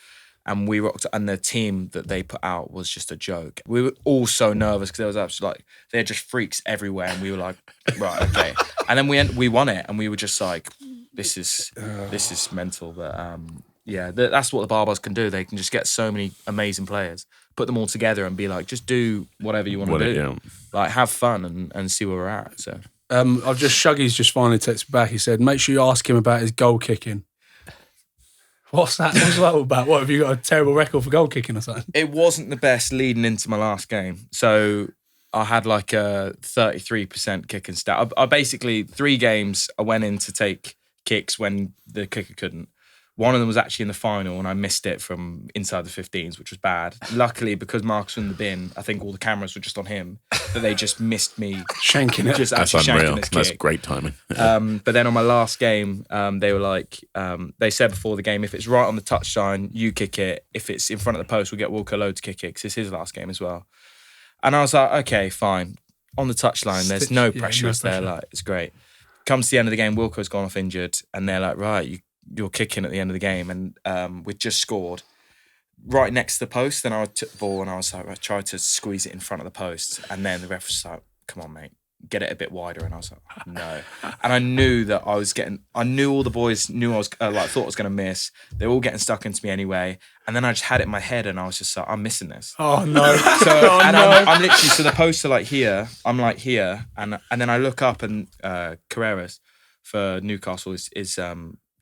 and we rocked, and the team that they put out was just a joke. We were all so nervous because there was absolutely they had just freaks everywhere, and we were like, right, okay. And then we won it, and we were just like, this is mental. But that's what the Barbars can do. They can just get so many amazing players, put them all together, and be like, just do whatever you want to do. Yeah. Like, have fun and see where we're at. So I've just Shuggy's just finally texted back. He said, make sure you ask him about his goal kicking. What's that all about? What, have you got a terrible record for goal kicking or something? It wasn't the best leading into my last game. So I had like a 33% kicking stat. I basically, 3 games, I went in to take kicks when the kicker couldn't. One of them was actually in the final, and I missed it from inside the 15s, which was bad. Luckily, because Mark's in the bin, I think all the cameras were just on him, that they just missed me shanking it. Just That's unreal. That's great timing. But then on my last game, they were like, they said before the game, if it's right on the touchline, you kick it. If it's in front of the post, we'll get Wilko Load to kick it, because it's his last game as well. And I was like, okay, fine. On the touchline, there's no pressure. There, like, it's great. Comes to the end of the game, Wilko's gone off injured, and they're like, right, you're kicking at the end of the game, and we'd just scored right next to the post. Then I took the ball and I was like, I tried to squeeze it in front of the post, and then the ref was like, come on, mate, get it a bit wider. And I was like, no. And I knew that I knew all the boys knew I was thought I was going to miss. They were all getting stuck into me anyway. And then I just had it in my head, and I was just like, I'm missing this. Oh no. I'm literally, so the posts are like here, I'm like here, and then I look up, and Carreras for Newcastle is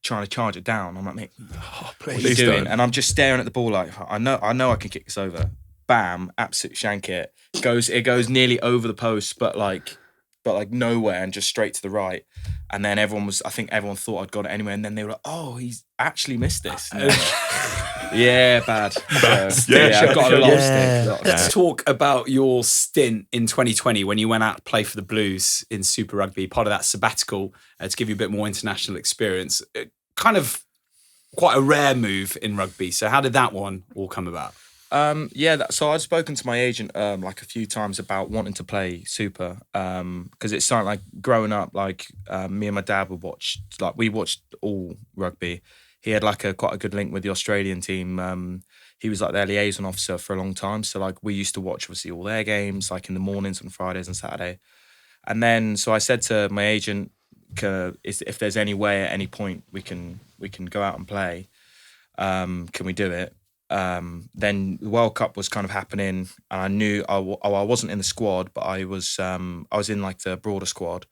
trying to charge it down. I'm like, mate, what are you doing? Don't. And I'm just staring at the ball like, I know I can kick this over. Bam, absolute shank it. It goes nearly over the post, but like nowhere, and just straight to the right. And then I think everyone thought I'd got it anyway. And then they were like, oh, he's actually missed this. Yeah, bad. So, I've got a lot of stick. Let's talk about your stint in 2020 when you went out to play for the Blues in Super Rugby, part of that sabbatical to give you a bit more international experience. Kind of quite a rare move in rugby. So how did that one all come about? So I'd spoken to my agent like a few times about wanting to play Super, because it's something like growing up, like me and my dad would watch, like we watched all rugby. He had like quite a good link with the Australian team. He was like their liaison officer for a long time, so like we used to watch obviously all their games, like in the mornings on Fridays and Saturday. And then so I said to my agent, if there's any way at any point we can go out and play, can we do it? Then the World Cup was kind of happening, and I knew I wasn't in the squad, but I was in like the broader squad.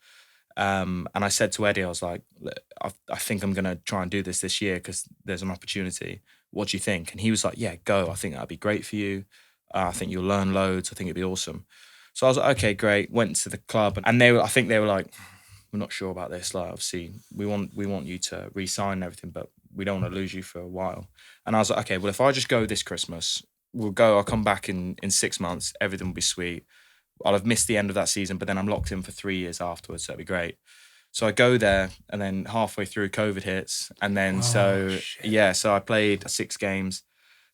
And I said to Eddie, I was like, I think I'm going to try and do this year because there's an opportunity. What do you think? And he was like, yeah, go. I think that'd be great for you. I think you'll learn loads. I think it'd be awesome. So I was like, okay, great. Went to the club, and I think they were like, we're not sure about this. Like, obviously, we want you to re-sign and everything, but we don't want to lose you for a while. And I was like, okay, well, if I just go this Christmas, I'll come back in 6 months, everything will be sweet. I'll have missed the end of that season, but then I'm locked in for 3 years afterwards, so it'd be great. So I go there, and then halfway through, COVID hits. And then, so I played 6 games.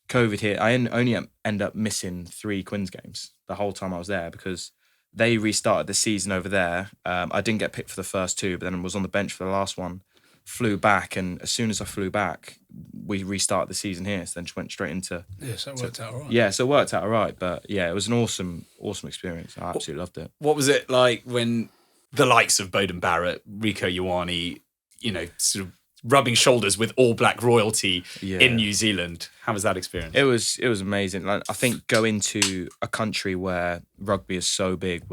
COVID hit. I only end up missing 3 Quins games the whole time I was there, because they restarted the season over there. I didn't get picked for the first 2, but then I was on the bench for the last one. Flew back, and as soon as I flew back, we restarted the season here. So then just went straight into. Yeah, so it worked out all right. Yeah, so it worked out all right. But yeah, it was an awesome experience. I absolutely loved it. What was it like when the likes of Bowden Barrett, Rico Ioane, sort of rubbing shoulders with all black royalty in New Zealand? How was that experience? It was amazing. Like, I think going to a country where rugby is so big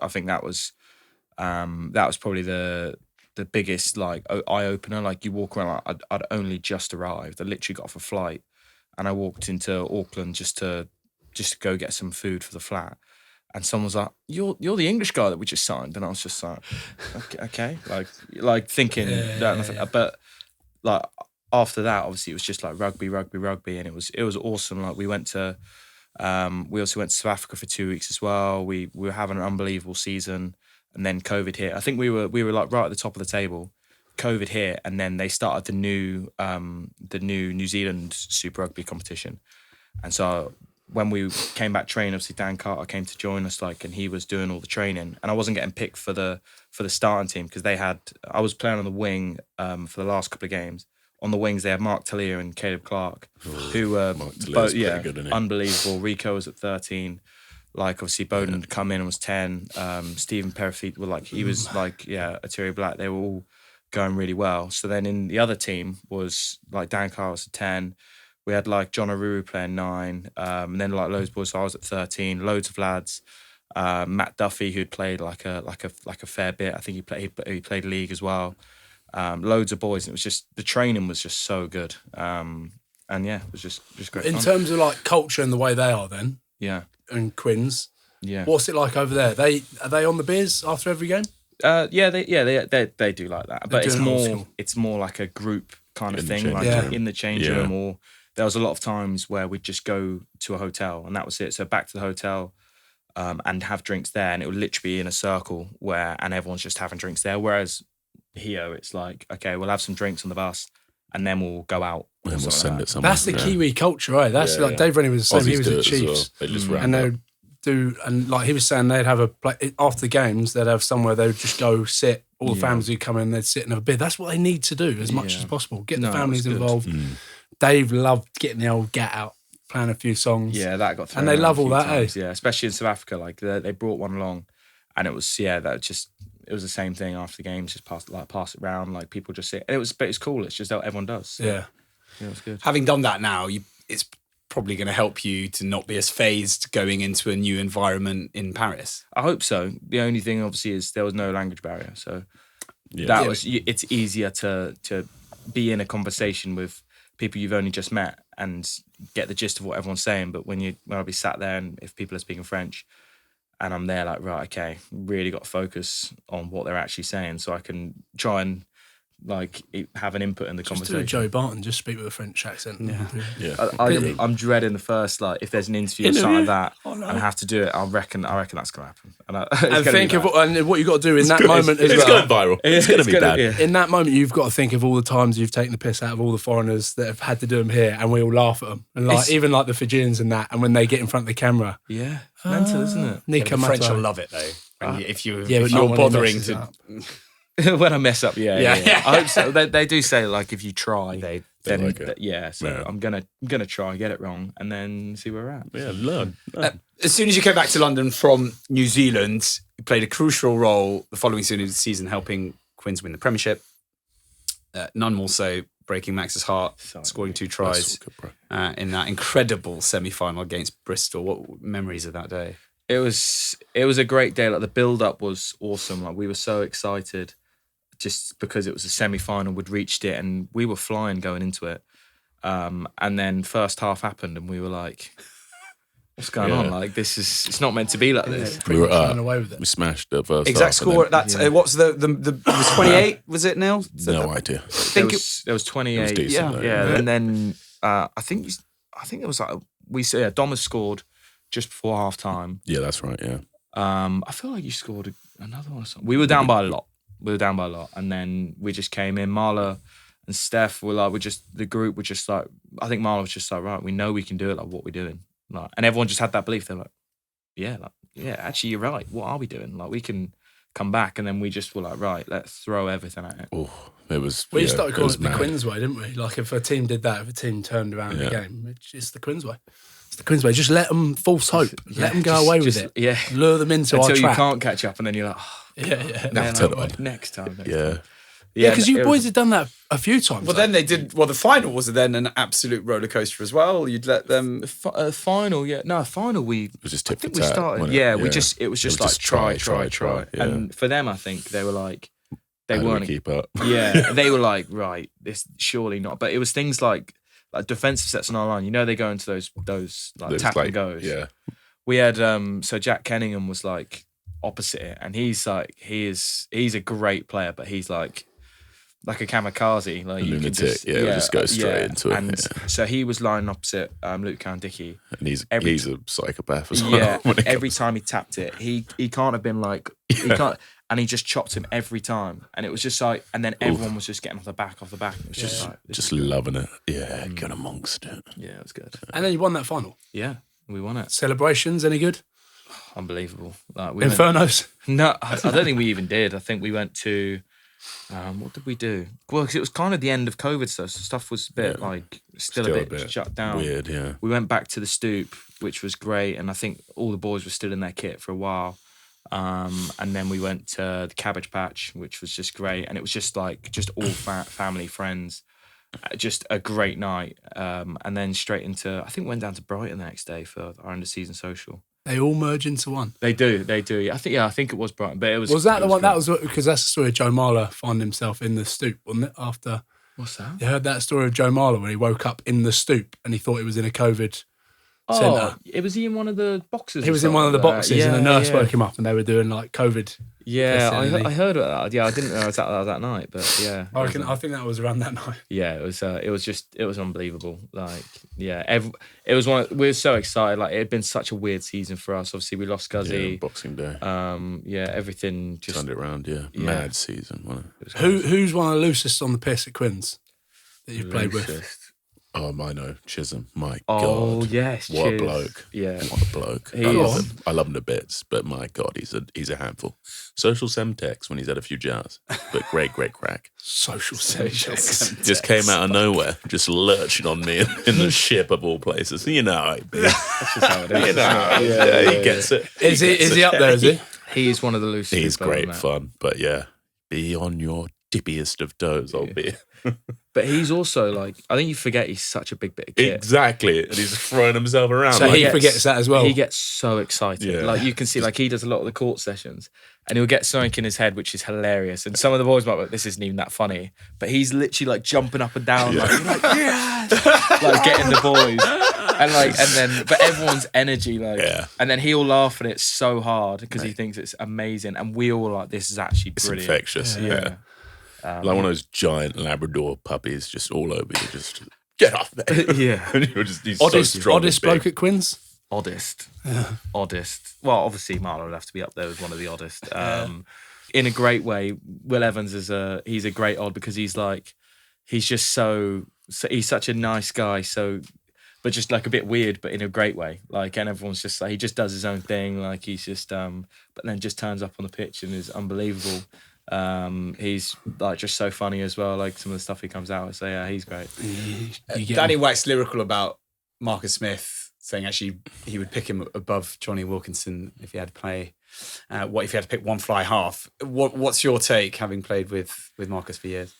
I think that was probably the biggest like eye opener. Like, you walk around, like, I'd only just arrived. I literally got off a flight, and I walked into Auckland just to go get some food for the flat. And someone was like, "You're the English guy that we just signed," and I was just like, "Okay," like thinking that. But like after that, obviously it was just like rugby, and it was awesome. Like we also went to South Africa for 2 weeks as well. We were having an unbelievable season. And then COVID hit. I think we were like right at the top of the table. COVID hit, and then they started the new New Zealand Super Rugby competition. And so when we came back training, obviously Dan Carter came to join us, and he was doing all the training. And I wasn't getting picked for the starting team because I was playing on the wing for the last couple of games. on the wings they had Mark Talia and Caleb Clark, who were both good, unbelievable. Rico was at 13. Like obviously Bowden had come in and was 10. Stephen Perifete he was like Atiri Black. They were all going really well. So then in the other team was like Dan Carr was at 10. We had like John Oruru playing 9. And then like loads of boys. So I was at 13. Loads of lads. Matt Duffy who'd played like a fair bit. I think he played league as well. Loads of boys. And it was just the training was just so good. And it was just great. In fun. terms of like culture and the way they are, then and Quins, what's it like over there? Are they on the beers after every game? They do like that, but it's more like a group kind of thing, like in the change room. Or there was a lot of times where we'd just go to a hotel and that was it. So back to the hotel. And have drinks there, and it would literally be in a circle and everyone's just having drinks there. Whereas here, it's like, okay, we'll have some drinks on the bus, and then we'll go out. And we'll send it somewhere. That's the Kiwi culture, right? That's like Dave Rennie was saying. He was at Chiefs, they just and they'd do, and like he was saying, they'd have after the games, they'd have somewhere they would just go sit. All the families would come in, they'd sit and have a beer. That's what they need to do as much as possible. Get the families involved. Dave loved getting the old Gat out. Playing a few songs. Yeah, that got thrown. And they love all that, times, Yeah, especially in South Africa. Like they brought one along, and it was it was the same thing after the games. Just pass it around. Like people just sit. And but it's cool. It's just how everyone does. So, yeah, it was good. Having done that now, it's probably going to help you to not be as phased going into a new environment in Paris. I hope so. The only thing obviously is there was no language barrier, so it's easier to be in a conversation with people you've only just met and get the gist of what everyone's saying. But when I'll be sat there and if people are speaking French and I'm there like, right, okay, really got to focus on what they're actually saying so I can try and like have an input in the conversation. Just do a Joe Barton, just speak with a French accent. I'm dreading the first, like, if there's an interview or something like that and I have to do it, I reckon that's going to happen. And think of what you got to do in that moment as well. It's going viral. It's going to be bad. In that moment, you've got to think of all the times you've taken the piss out of all the foreigners that have had to do them here, and we all laugh at them. And like even like the Fijians and that, and when they get in front of the camera. Yeah, mental, isn't it? The French will love it though. If you're not bothering to... When I mess up, I hope so. They do say like if you try, then like it. So I'm gonna try, get it wrong, and then see where we're at. Yeah, learn. As soon as you came back to London from New Zealand, you played a crucial role the following season, helping Quins win the Premiership. None more so, breaking Max's heart, scoring 2 tries in that incredible semi-final against Bristol. What memories of that day? It was a great day. Like the build-up was awesome. Like we were so excited. Just because it was a semi-final, we'd reached it and we were flying going into it. And then first half happened and we were like, what's going on? Like it's not meant to be like this. We were away with it. We smashed the first exact half. Score at that. What's the it was 28? Was it nil? No idea. I think it was 28. It was decent, And then I think it was like Dom has scored just before half time. Yeah, that's right. Yeah. I feel like you scored another one or something. We were down by a lot. And then we just came in. Marler and Steph were like, the group were just like, I think Marler was just like, right, we know we can do it, like what we're doing. Like, and everyone just had that belief. They're like, actually you're right. What are we doing? Like we can come back. And then we just were like, right, let's throw everything at it. Oh, it was. We started calling it the Quins way, didn't we? Like if a team did that, if a team turned around the game, it's the Quins way. It's the Quins way. Just let them false hope. Let them go away with it. Yeah. Lure them into our trap. Until you can't catch up and then you're like, next time. Yeah, because you boys had done that a few times. Well, then they did. Well, the final was then an absolute roller coaster as well. You'd let them final. Yeah, no, final. We was just tip for we started. Yeah, we just it was just like try. Yeah. And for them, I think they were like they weren't keep up. Yeah, they were like right. This surely not. But it was things like defensive sets on our line. You know, they go into those tap and goes. Yeah, we had so Jack Kenningham was like opposite it, and he's a great player, but he's like a kamikaze, like you can just go straight into it. And so he was lying opposite Luke Cowan-Dickey, and he's a psychopath as well. Yeah, every time he tapped it, he can't have been like he can't, and he just chopped him every time, and it was just like, and then everyone was just getting off the back. It was just like just loving it. Yeah, get amongst it. Yeah, it was good. And then you won that final. Yeah, we won it. Celebrations, any good? Unbelievable. Like Infernos? No, I don't think we even did. I think we went to What did we do? Well, because it was kind of the end of COVID, so stuff was a bit still a bit shut down. Weird, yeah. We went back to the stoop, which was great, and I think all the boys were still in their kit for a while. And then we went to the Cabbage Patch, which was just great, and it was just all family, friends. Just a great night. And then straight into, I think we went down to Brighton the next day for our end of season social. They all merge into one. They do. Yeah, I think it was Brighton, but it was. Was that the one? Great. That was because that's the story of Joe Marler finding himself in the stoop, wasn't it? After what's that? You heard that story of Joe Marler when he woke up in the stoop and he thought he was in a COVID centre. Was he in one of the boxes? He was in one of the boxes, and the nurse woke him up, and they were doing like COVID. Yeah, I heard about that. Yeah, I didn't know that was that night, but yeah. I think that was around that night. Yeah, it was unbelievable. Like, yeah, it was we were so excited. Like, it had been such a weird season for us. Obviously, we lost Guzzy. Yeah, Boxing Day. Everything just turned it around. Yeah, mad season. Wasn't it? Who's one of the loosest on the piss at Quins that you've played with? Oh, I know. Chisholm. My God. Oh, yes. What a bloke. Yeah. What a bloke. I love him to bits, but my God, he's a handful. Social Semtex when he's had a few jars, but great crack. Social Semtex. Just came out of nowhere, just lurching on me in the ship of all places. You know how it be. That's just how it is. He gets it. Is he up there, is he? He is one of the loosest. He's great fun, but yeah, be on your dippiest of toes, I'll be. But he's also like, I think you forget he's such a big bit of kit. Exactly. And he's throwing himself around. So he forgets that as well. He gets so excited. Yeah. Like, you can see, like, he does a lot of the court sessions and he'll get something in his head, which is hilarious. And some of the boys might be like, this isn't even that funny. But he's literally like jumping up and down, like getting the boys. But everyone's energy, and then he'll laugh at it so hard because he thinks it's amazing. And we all like, this is actually brilliant. It's infectious. Yeah. Like one of those giant Labrador puppies just all over you, just get off there. Yeah. And you're just, he's so strong. Oddest bloke at Quins? Oddest. Well, obviously Marler would have to be up there as one of the oddest. In a great way, Will Evans he's a great odd because he's just he's such a nice guy, but just like a bit weird, but in a great way. Like, and everyone's just like, he just does his own thing. Like, he's just, but then just turns up on the pitch and is unbelievable. He's like just so funny as well, like some of the stuff he comes out with. So yeah, he's great. Danny waxed lyrical about Marcus Smith, saying actually he would pick him above Johnny Wilkinson if he had to play. What if he had to pick one fly half? What's your take, having played with Marcus for years?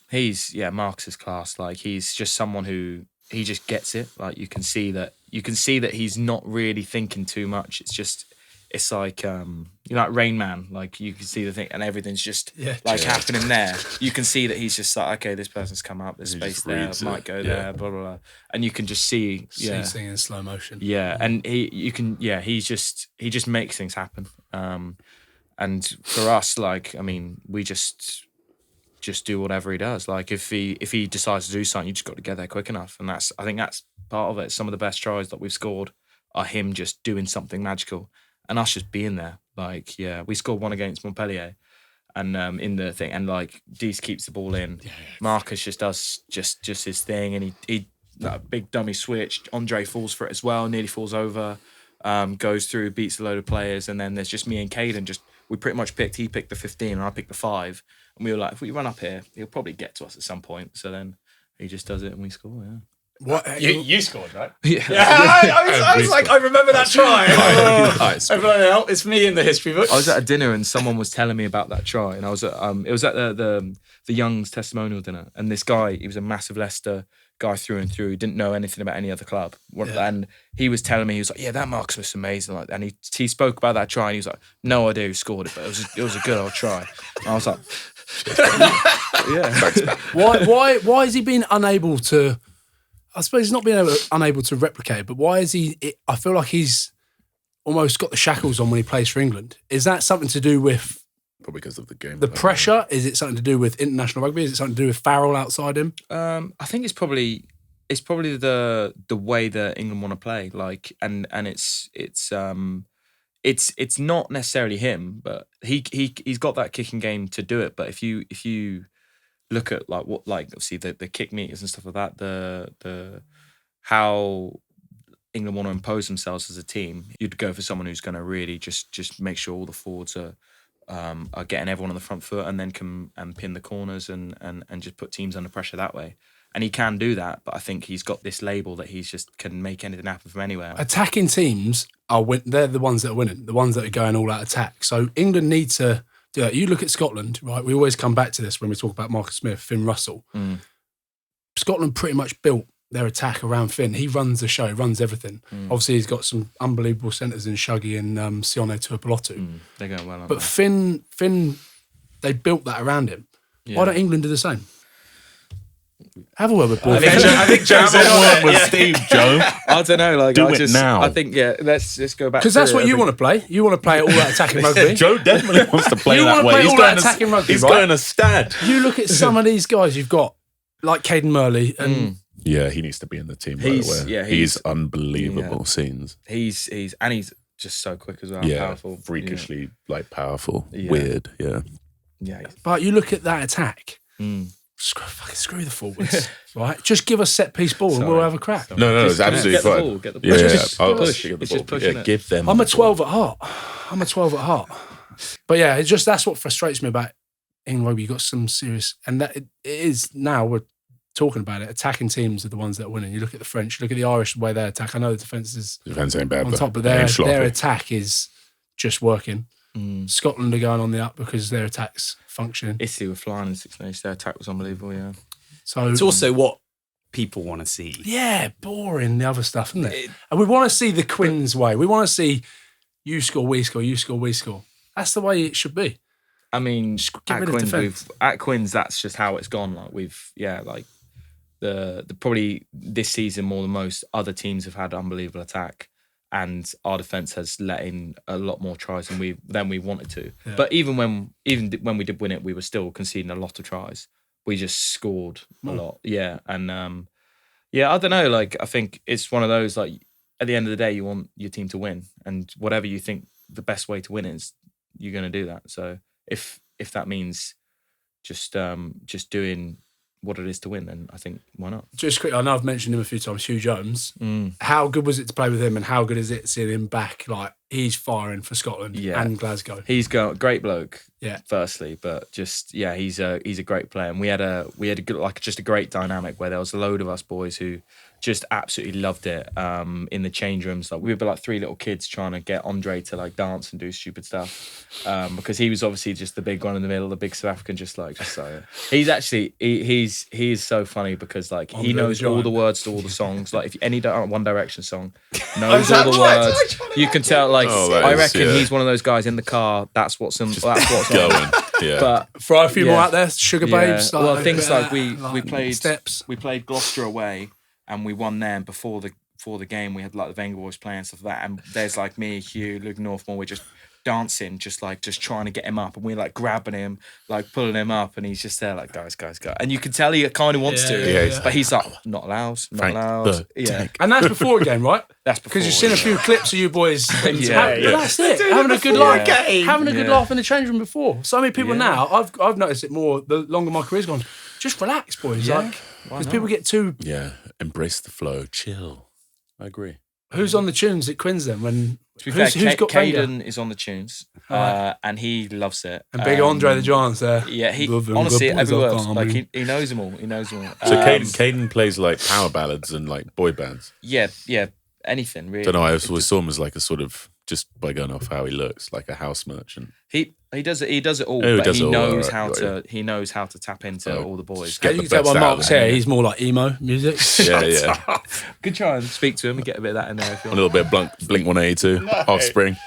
Marcus is class. Like, he's just someone who he just gets it. Like, you can see that he's not really thinking too much. It's like like Rain Man, like you can see the thing and everything's just happening there. You can see that he's just like, okay, this person's come up, there's space there, might go there, blah blah blah, and you can just see seeing in slow motion. Yeah, and he just makes things happen. And for us, like, I mean, we just do whatever he does. Like, if he decides to do something, you just got to get there quick enough, and I think that's part of it. Some of the best tries that we've scored are him just doing something magical. And us just being there, like, we scored one against Montpellier, and in the thing, and like Dees keeps the ball in. Marcus just does just his thing, and he that big dummy switch. Andre falls for it as well, nearly falls over, goes through, beats a load of players, and then there's just me and Caden. We pretty much he picked the 15, and I picked the 5, and we were like, if we run up here, he'll probably get to us at some point. So then he just does it, and we score. Yeah. What you scored, right? Yeah. I was like, I remember that try. It's me in the history books. I was at a dinner and someone was telling me about that try, and I was at it was at the Young's testimonial dinner, and this guy, he was a massive Leicester guy through and through, didn't know anything about any other club, and he was telling me, he was like, that Marcus was amazing, like, and he spoke about that try, and he was like, no idea who scored it, but it was a good old try. And I was like, Why is he being unable to? I suppose he's not being unable to replicate, but why is he? I feel like he's almost got the shackles on when he plays for England. Is that something to do with probably because of the game, the pressure? Is it something to do with international rugby? Is it something to do with Farrell outside him? I think it's probably the way that England want to play. Like, and it's not necessarily him, but he's got that kicking game to do it. But if you look at obviously the kick meters and stuff like that, the how England want to impose themselves as a team, you'd go for someone who's going to really just make sure all the forwards are are getting everyone on the front foot and then can pin the corners and just put teams under pressure that way. And he can do that, but I think he's got this label that he's just can make anything happen from anywhere. Attacking teams they're the ones that are winning, the ones that are going all out attack. So England need to do that. You look at Scotland, right? We always come back to this when we talk about Marcus Smith, Finn Russell. Scotland pretty much built their attack around Finn. He runs the show, runs everything. Obviously, he's got some unbelievable centres in Shuggy and Sione Tuipulotu. They're going well, aren't but they? Finn, they built that around him. Yeah. Why don't England do the same? Have a word with Borthwick. I think Joe's on one with Steve, Joe. I don't know. Like, Do it now. I think, let's just go back. Because that's what you want to play. You want to play all that attacking rugby. Joe definitely wants to play You that wanna way. play He's all going that attacking rugby, He's right? going to Stade. You look at some of these guys you've got, like Caden Murley, and Yeah, he needs to be in the team. He's unbelievable scenes. He's just so quick as well. Yeah, Powerful, freakishly powerful, Yeah. weird. Yeah, Yeah. but you look at that attack. Screw the forwards, right? Just give us set piece ball and we'll have a crack. no, it's absolutely get the fine. ball, get the ball. Yeah, Just I'll push. get the It's ball. just pushing Yeah, it. give them. I'm a the ball. 12 at heart. But yeah, it's just that's what frustrates me about England rugby. You've got some serious, and that it is now we're talking about it. Attacking teams are the ones that are winning. You look at the French, look at the Irish, the way they attack. I know the defence is Defense ain't bad, on top, but ain't sloppy. their attack is just working. Scotland are going on the up because their attack's functioning. Italy were flying in Six Nations. Their attack was unbelievable. Yeah. So It's also what people want to see. yeah, boring the other stuff, isn't it? And we want to see the Quins way. We want to see you score, we score, you score, we score. That's the way it should be. I mean, get at rid of Quins, defence. at Quins, that's just how it's gone. Like the probably this season more than most other teams have had unbelievable attack, and our defence has let in a lot more tries than we wanted to. Yeah. But even when we did win it, we were still conceding a lot of tries. We just scored a lot. Yeah, and I don't know. Like, I think it's one of those, like, at the end of the day, you want your team to win, and whatever you think the best way to win is, you're going to do that. So if that means just doing what it is to win, then I think why not? Just quick, I know I've mentioned him a few times, Hugh Jones. How good was it to play with him, and how good is it seeing him back? Like, he's firing for Scotland and Glasgow. He's got great bloke. Yeah. Firstly, but just he's a great player, and we had a good, like, just a great dynamic where there was a load of us boys who just absolutely loved it. In the change rooms, like, we were like three little kids trying to get Andre to like dance and do stupid stuff, because he was obviously just the big one in the middle, the big South African, just so he's actually he's so funny because, like, he knows all the words to all the songs. Like, if any One Direction song, knows all the words. You can tell. Like, I reckon he's one of those guys in the car. That's what's on. Going. Yeah. But Throw a few more out there, Sugar Babes. well, like, things like we like played Steps. We played Gloucester away, and we won there. And before the game, we had like the Wenger boys playing and stuff like that. And there's like me, Hugh, Luke Northmore. We're just dancing, just trying to get him up, and we're like grabbing him, like pulling him up, and he's just there like, guys. And you can tell he kind of wants to, but he's like, not allowed. Yeah, And that's before a game, right? That's before. Because you've seen a few clips of you boys. Yeah. That's it. Having a good laugh. Having a good laugh in the change room before. So many people now, I've noticed it more the longer my career's gone. Just relax, boys. Yeah. Like, because people get too. Yeah, embrace the flow, chill. I agree. Who's on the tunes at Quins then? When To be fair, who's got Wenger? Caden is on the tunes, and he loves it. And big Andre the Giant's there. Yeah, he Love him, honestly good boys every are word, like coming. he knows them all. He knows them all. So Caden plays like power ballads and like boy bands. Yeah, anything really. Don't know. I always saw him as like a sort of, just by going off how he looks, like a house merchant. He does it. He does it all. Oh, he but does he it all, knows right, how got to. He knows how to tap into all the boys. Get You the can tell best by out of Mark's them. hair, he's more like emo music. Yeah. Could try and speak to him and get a bit of that in there if you A want. little bit of Blink 182, Offspring.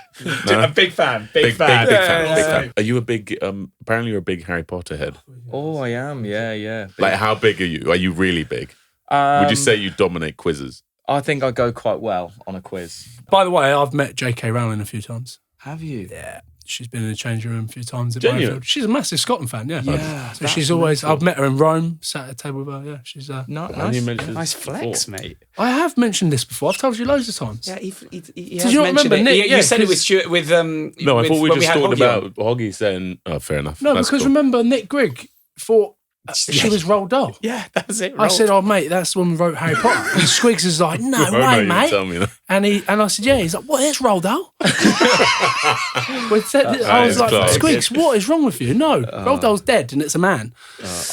No? A big fan. Big fan. Are you a big? Apparently, you're a big Harry Potter head. Oh, I am. Yeah. Like, how big are you? Are you really big? Would you say you dominate quizzes? I think I go quite well on a quiz. By the way, I've met J.K. Rowling a few times. Have you? Yeah. She's been in the changing room a few times at Genuine? Mayfield. She's a massive Scotland fan, yeah. Yeah. So she's always, I've met her in Rome, sat at a table with her, yeah. She's No, Have you nice. mentioned Nice this flex, before? mate. I have mentioned this before. I've told you loads of times. Yeah, he Did has you not mentioned remember, it. Nick? You Yeah, said it with 'cause- Stuart, with No, I with- thought we when just had talked Hoggy on. about Hoggy saying, oh, fair enough. No, That's because cool. remember, Nick Grigg thought She was Roald Dahl. Yeah, that was it. I said, "Oh, mate, that's the one who wrote Harry Potter." And Squigs is like, "No Oh, no, way, you mate." tell me that. And I said, "Yeah." He's like, "What? It's Roald Dahl." I was is like, class. "Squigs, what is wrong with you? No, Roald Dahl's dead, and it's a man."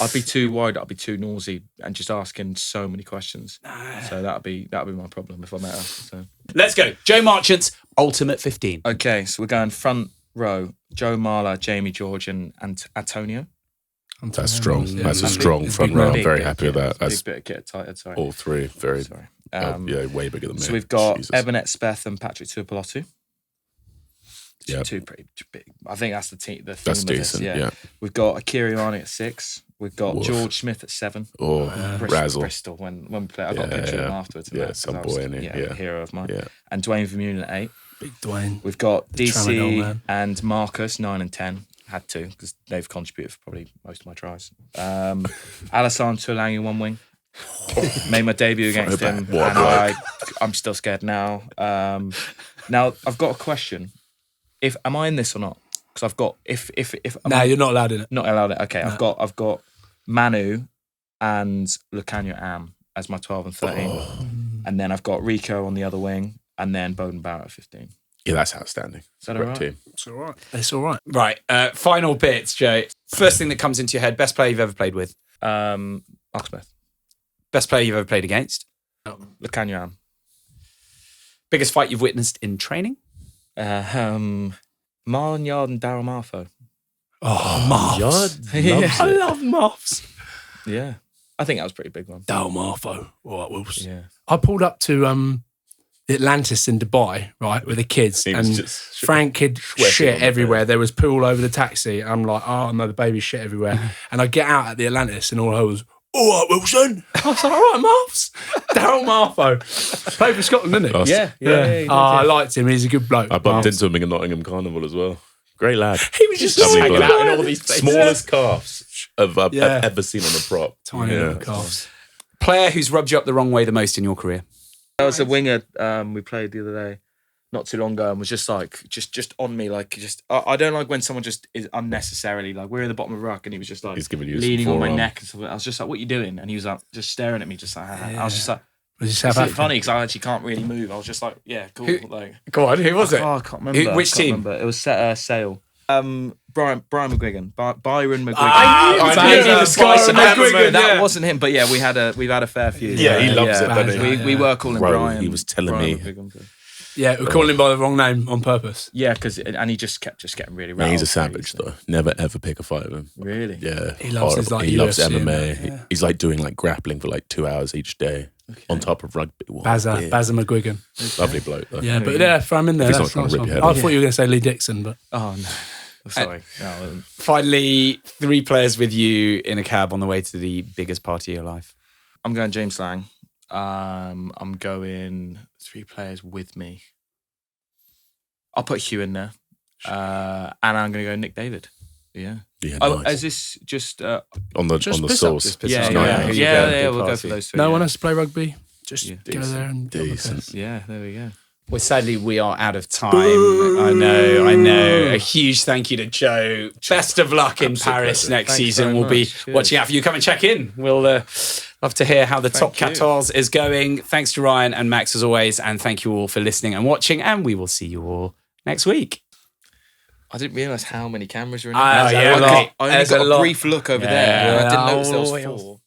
I'd be too worried. I'd be too nosy and just asking so many questions. So that'd be my problem if I met her. So. Let's go. Joe Marchant's Ultimate 15. Okay, so we're going front row. Joe Marler, Jamie George, and Antonio. That's strong. Yeah, That's a big- strong it's front big row. man. I'm very happy with that. Big That's bit of kit tighted. Sorry. all three. Very, Sorry. way bigger than me. So we've got Jesus. Ebenet Speth and Patrick Tuipulotu. Yep. Two pretty big. I think that's the team. The That's theme of this, decent. yeah. Yeah. We've got Akiri Arnie at 6. We've got Woof. George Smith at 7. Or Razzle. Bristol when we play. I got a picture of him afterwards. Yeah, that, 'cause some I was, boy, innit? Yeah. a hero of mine. Yeah. And Dwayne Vermeulen at 8. Big Dwayne. We've got Tramadol DC man. and Marcus 9 and 10. Had to because they've contributed for probably most of my tries. Alassane Tuolangi 1 wing. Made my debut against him, What a and bloke. I'm still scared now. Now I've got a question: am I in this or not? Because I've got if No, you're not allowed in it. not allowed it. Okay, I've got Manu and Lucania Am as my 12 and 13, and then I've got Rico on the other wing, and then Bowden Barrett at 15. Yeah, that's outstanding. Is that Great all right? team. It's all right. It's all right. Right. Final bits, Joe. First thing that comes into your head, best player you've ever played with. Mark Smith, Best player you've ever played against. Lucania Am. Biggest fight you've witnessed in training. Marlon Yard and Daryl Marfo. Oh, Marfs. Yeah. I love Marfs. Yeah, I think that was a pretty big one. Dale Marfo. All right, Wilson. Yeah. I pulled up to the Atlantis in Dubai, right, with the kids, He was and just Frank had sweating shit on the everywhere. There was poo all over the taxi. I'm like, oh no, the baby's shit everywhere. And I get out at the Atlantis, and all I was, "All right, Wilson." I was like, "All right, Marfs." Daryl Marfo played for Scotland, didn't he? Us. Yeah. Oh, I liked him. He's a good bloke. I bumped Marfs. into him in Nottingham Carnival as well. Great lad. He was just Lovely hanging bloke. out in all these places. Smallest calves I've Yeah. ever seen on a prop. Tiny Yeah. little calves. Player who's rubbed you up the wrong way the most in your career. That was a winger we played the other day, not too long ago, and was just like, just on me, like, just. I don't like when someone just is unnecessarily, like, we're in the bottom of the ruck, and he was just like, He's giving you leaning some on my forearm. neck and stuff. I was just like, "What are you doing?" And he was like, just staring at me, just like, I was just like, Was he it's South funny African? because I actually can't really move. I was just like, yeah, cool. Who- Like, Go on, who was it? oh, I can't remember. Which I can't team? remember. It was Sale. Brian McGuigan, Byron McGuigan. I knew knew that. Byron McGuigan, That yeah. wasn't him, but yeah, we've had a fair few. Yeah, he loves it, doesn't he? We were calling Bro, Brian. he was telling Brian me. McGuigan, but- Yeah, we're calling him by the wrong name on purpose. Yeah, and he just kept getting really Man, rattled. he's a savage though. Never ever pick a fight with him. Really? Yeah, He loves his, like, he loves UFC and MMA. that, yeah. He's like doing like grappling for like 2 hours each day on top of rugby. What a Bazza beard. McGuigan. Lovely bloke though. Yeah, but yeah, throw him in there. If he's That's not nice gonna one. rip your head I off. thought you were going to say Lee Dixon, but Oh no. Sorry. No, Finally, 3 players with you in a cab on the way to the biggest party of your life. I'm going James Lang. I'm going 3 players with me. I'll put Hugh in there. And I'm going to go Nick David. Yeah. Yeah, Oh, nice. is this just on the just piss sauce. Just piss yeah, off. yeah, Yeah, yeah, who you yeah, go, yeah, big we'll go party. for those 3. no yeah. one has to play rugby. Just Yeah, go there and get on the decent. piss. Yeah, there we go. Well, sadly, we are out of time. I know. A huge thank you to Joe. Best of luck in Absolute Paris pleasure. next Thanks season. very We'll be much. Cheers. watching out for you. Come and check in. We'll love to hear how the top you. 14 is going. Thanks to Ryan and Max as always. And thank you all for listening and watching. And we will see you all next week. I didn't realise how many cameras are in Ah, there. yeah, I lot. only There's got a a lot. brief look over Yeah. there. I didn't notice there Oh, was yeah. 4.